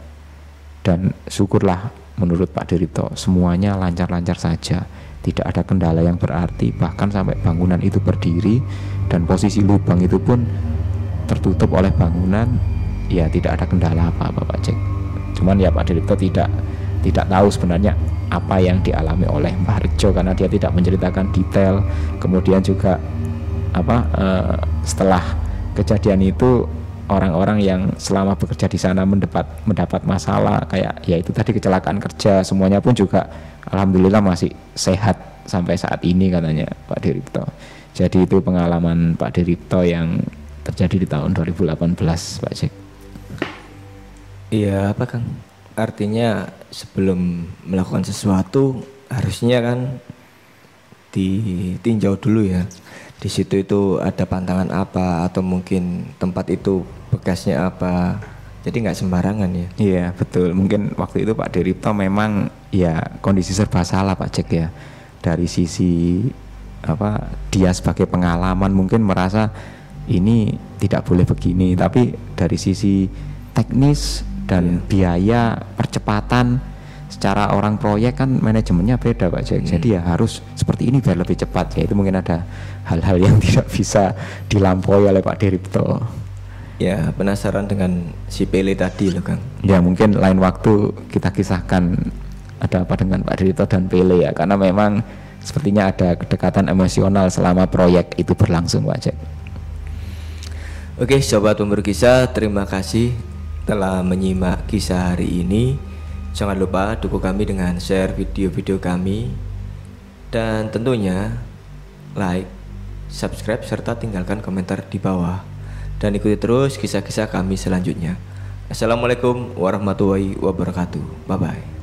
dan syukurlah menurut Pak Diripto semuanya lancar-lancar saja, tidak ada kendala yang berarti, bahkan sampai bangunan itu berdiri dan posisi lubang itu pun tertutup oleh bangunan, ya tidak ada kendala apa-apa Pak Jack. Cuman ya Pak Diripto tidak tahu sebenarnya apa yang dialami oleh Mbah Rejo karena dia tidak menceritakan detail. Kemudian juga setelah kejadian itu orang-orang yang selama bekerja di sana mendapat masalah kayak ya itu tadi kecelakaan kerja, semuanya pun juga alhamdulillah masih sehat sampai saat ini katanya Pak Diripto. Jadi itu pengalaman Pak Diripto yang terjadi di tahun 2018 Pak Jack. Iya apa Kang? Artinya sebelum melakukan sesuatu harusnya kan ditinjau dulu ya. Di situ itu ada pantangan apa atau mungkin tempat itu bekasnya apa. Jadi nggak sembarangan ya. Iya betul. Mungkin waktu itu Pak Diripto memang ya kondisi serba salah Pak Jack ya. Dari sisi dia sebagai pengalaman mungkin merasa ini tidak boleh begini, tapi dari sisi teknis dan biaya percepatan secara orang proyek kan manajemennya beda Pak Jack. Jadi ya harus seperti ini biar lebih cepat. Ya itu mungkin ada hal-hal yang tidak bisa dilampaui oleh Pak Diripto. Ya penasaran dengan si Pele tadi loh Kang. Ya mungkin lain waktu kita kisahkan ada apa dengan Pak Diripto dan Pele ya, karena memang sepertinya ada kedekatan emosional selama proyek itu berlangsung Pak Jack. Oke sobat pemburu kisah, terima kasih telah menyimak kisah hari ini. Jangan lupa dukung kami dengan share video-video kami, dan tentunya like, subscribe, serta tinggalkan komentar di bawah. Dan ikuti terus kisah-kisah kami selanjutnya. Assalamualaikum warahmatullahi wabarakatuh. Bye-bye.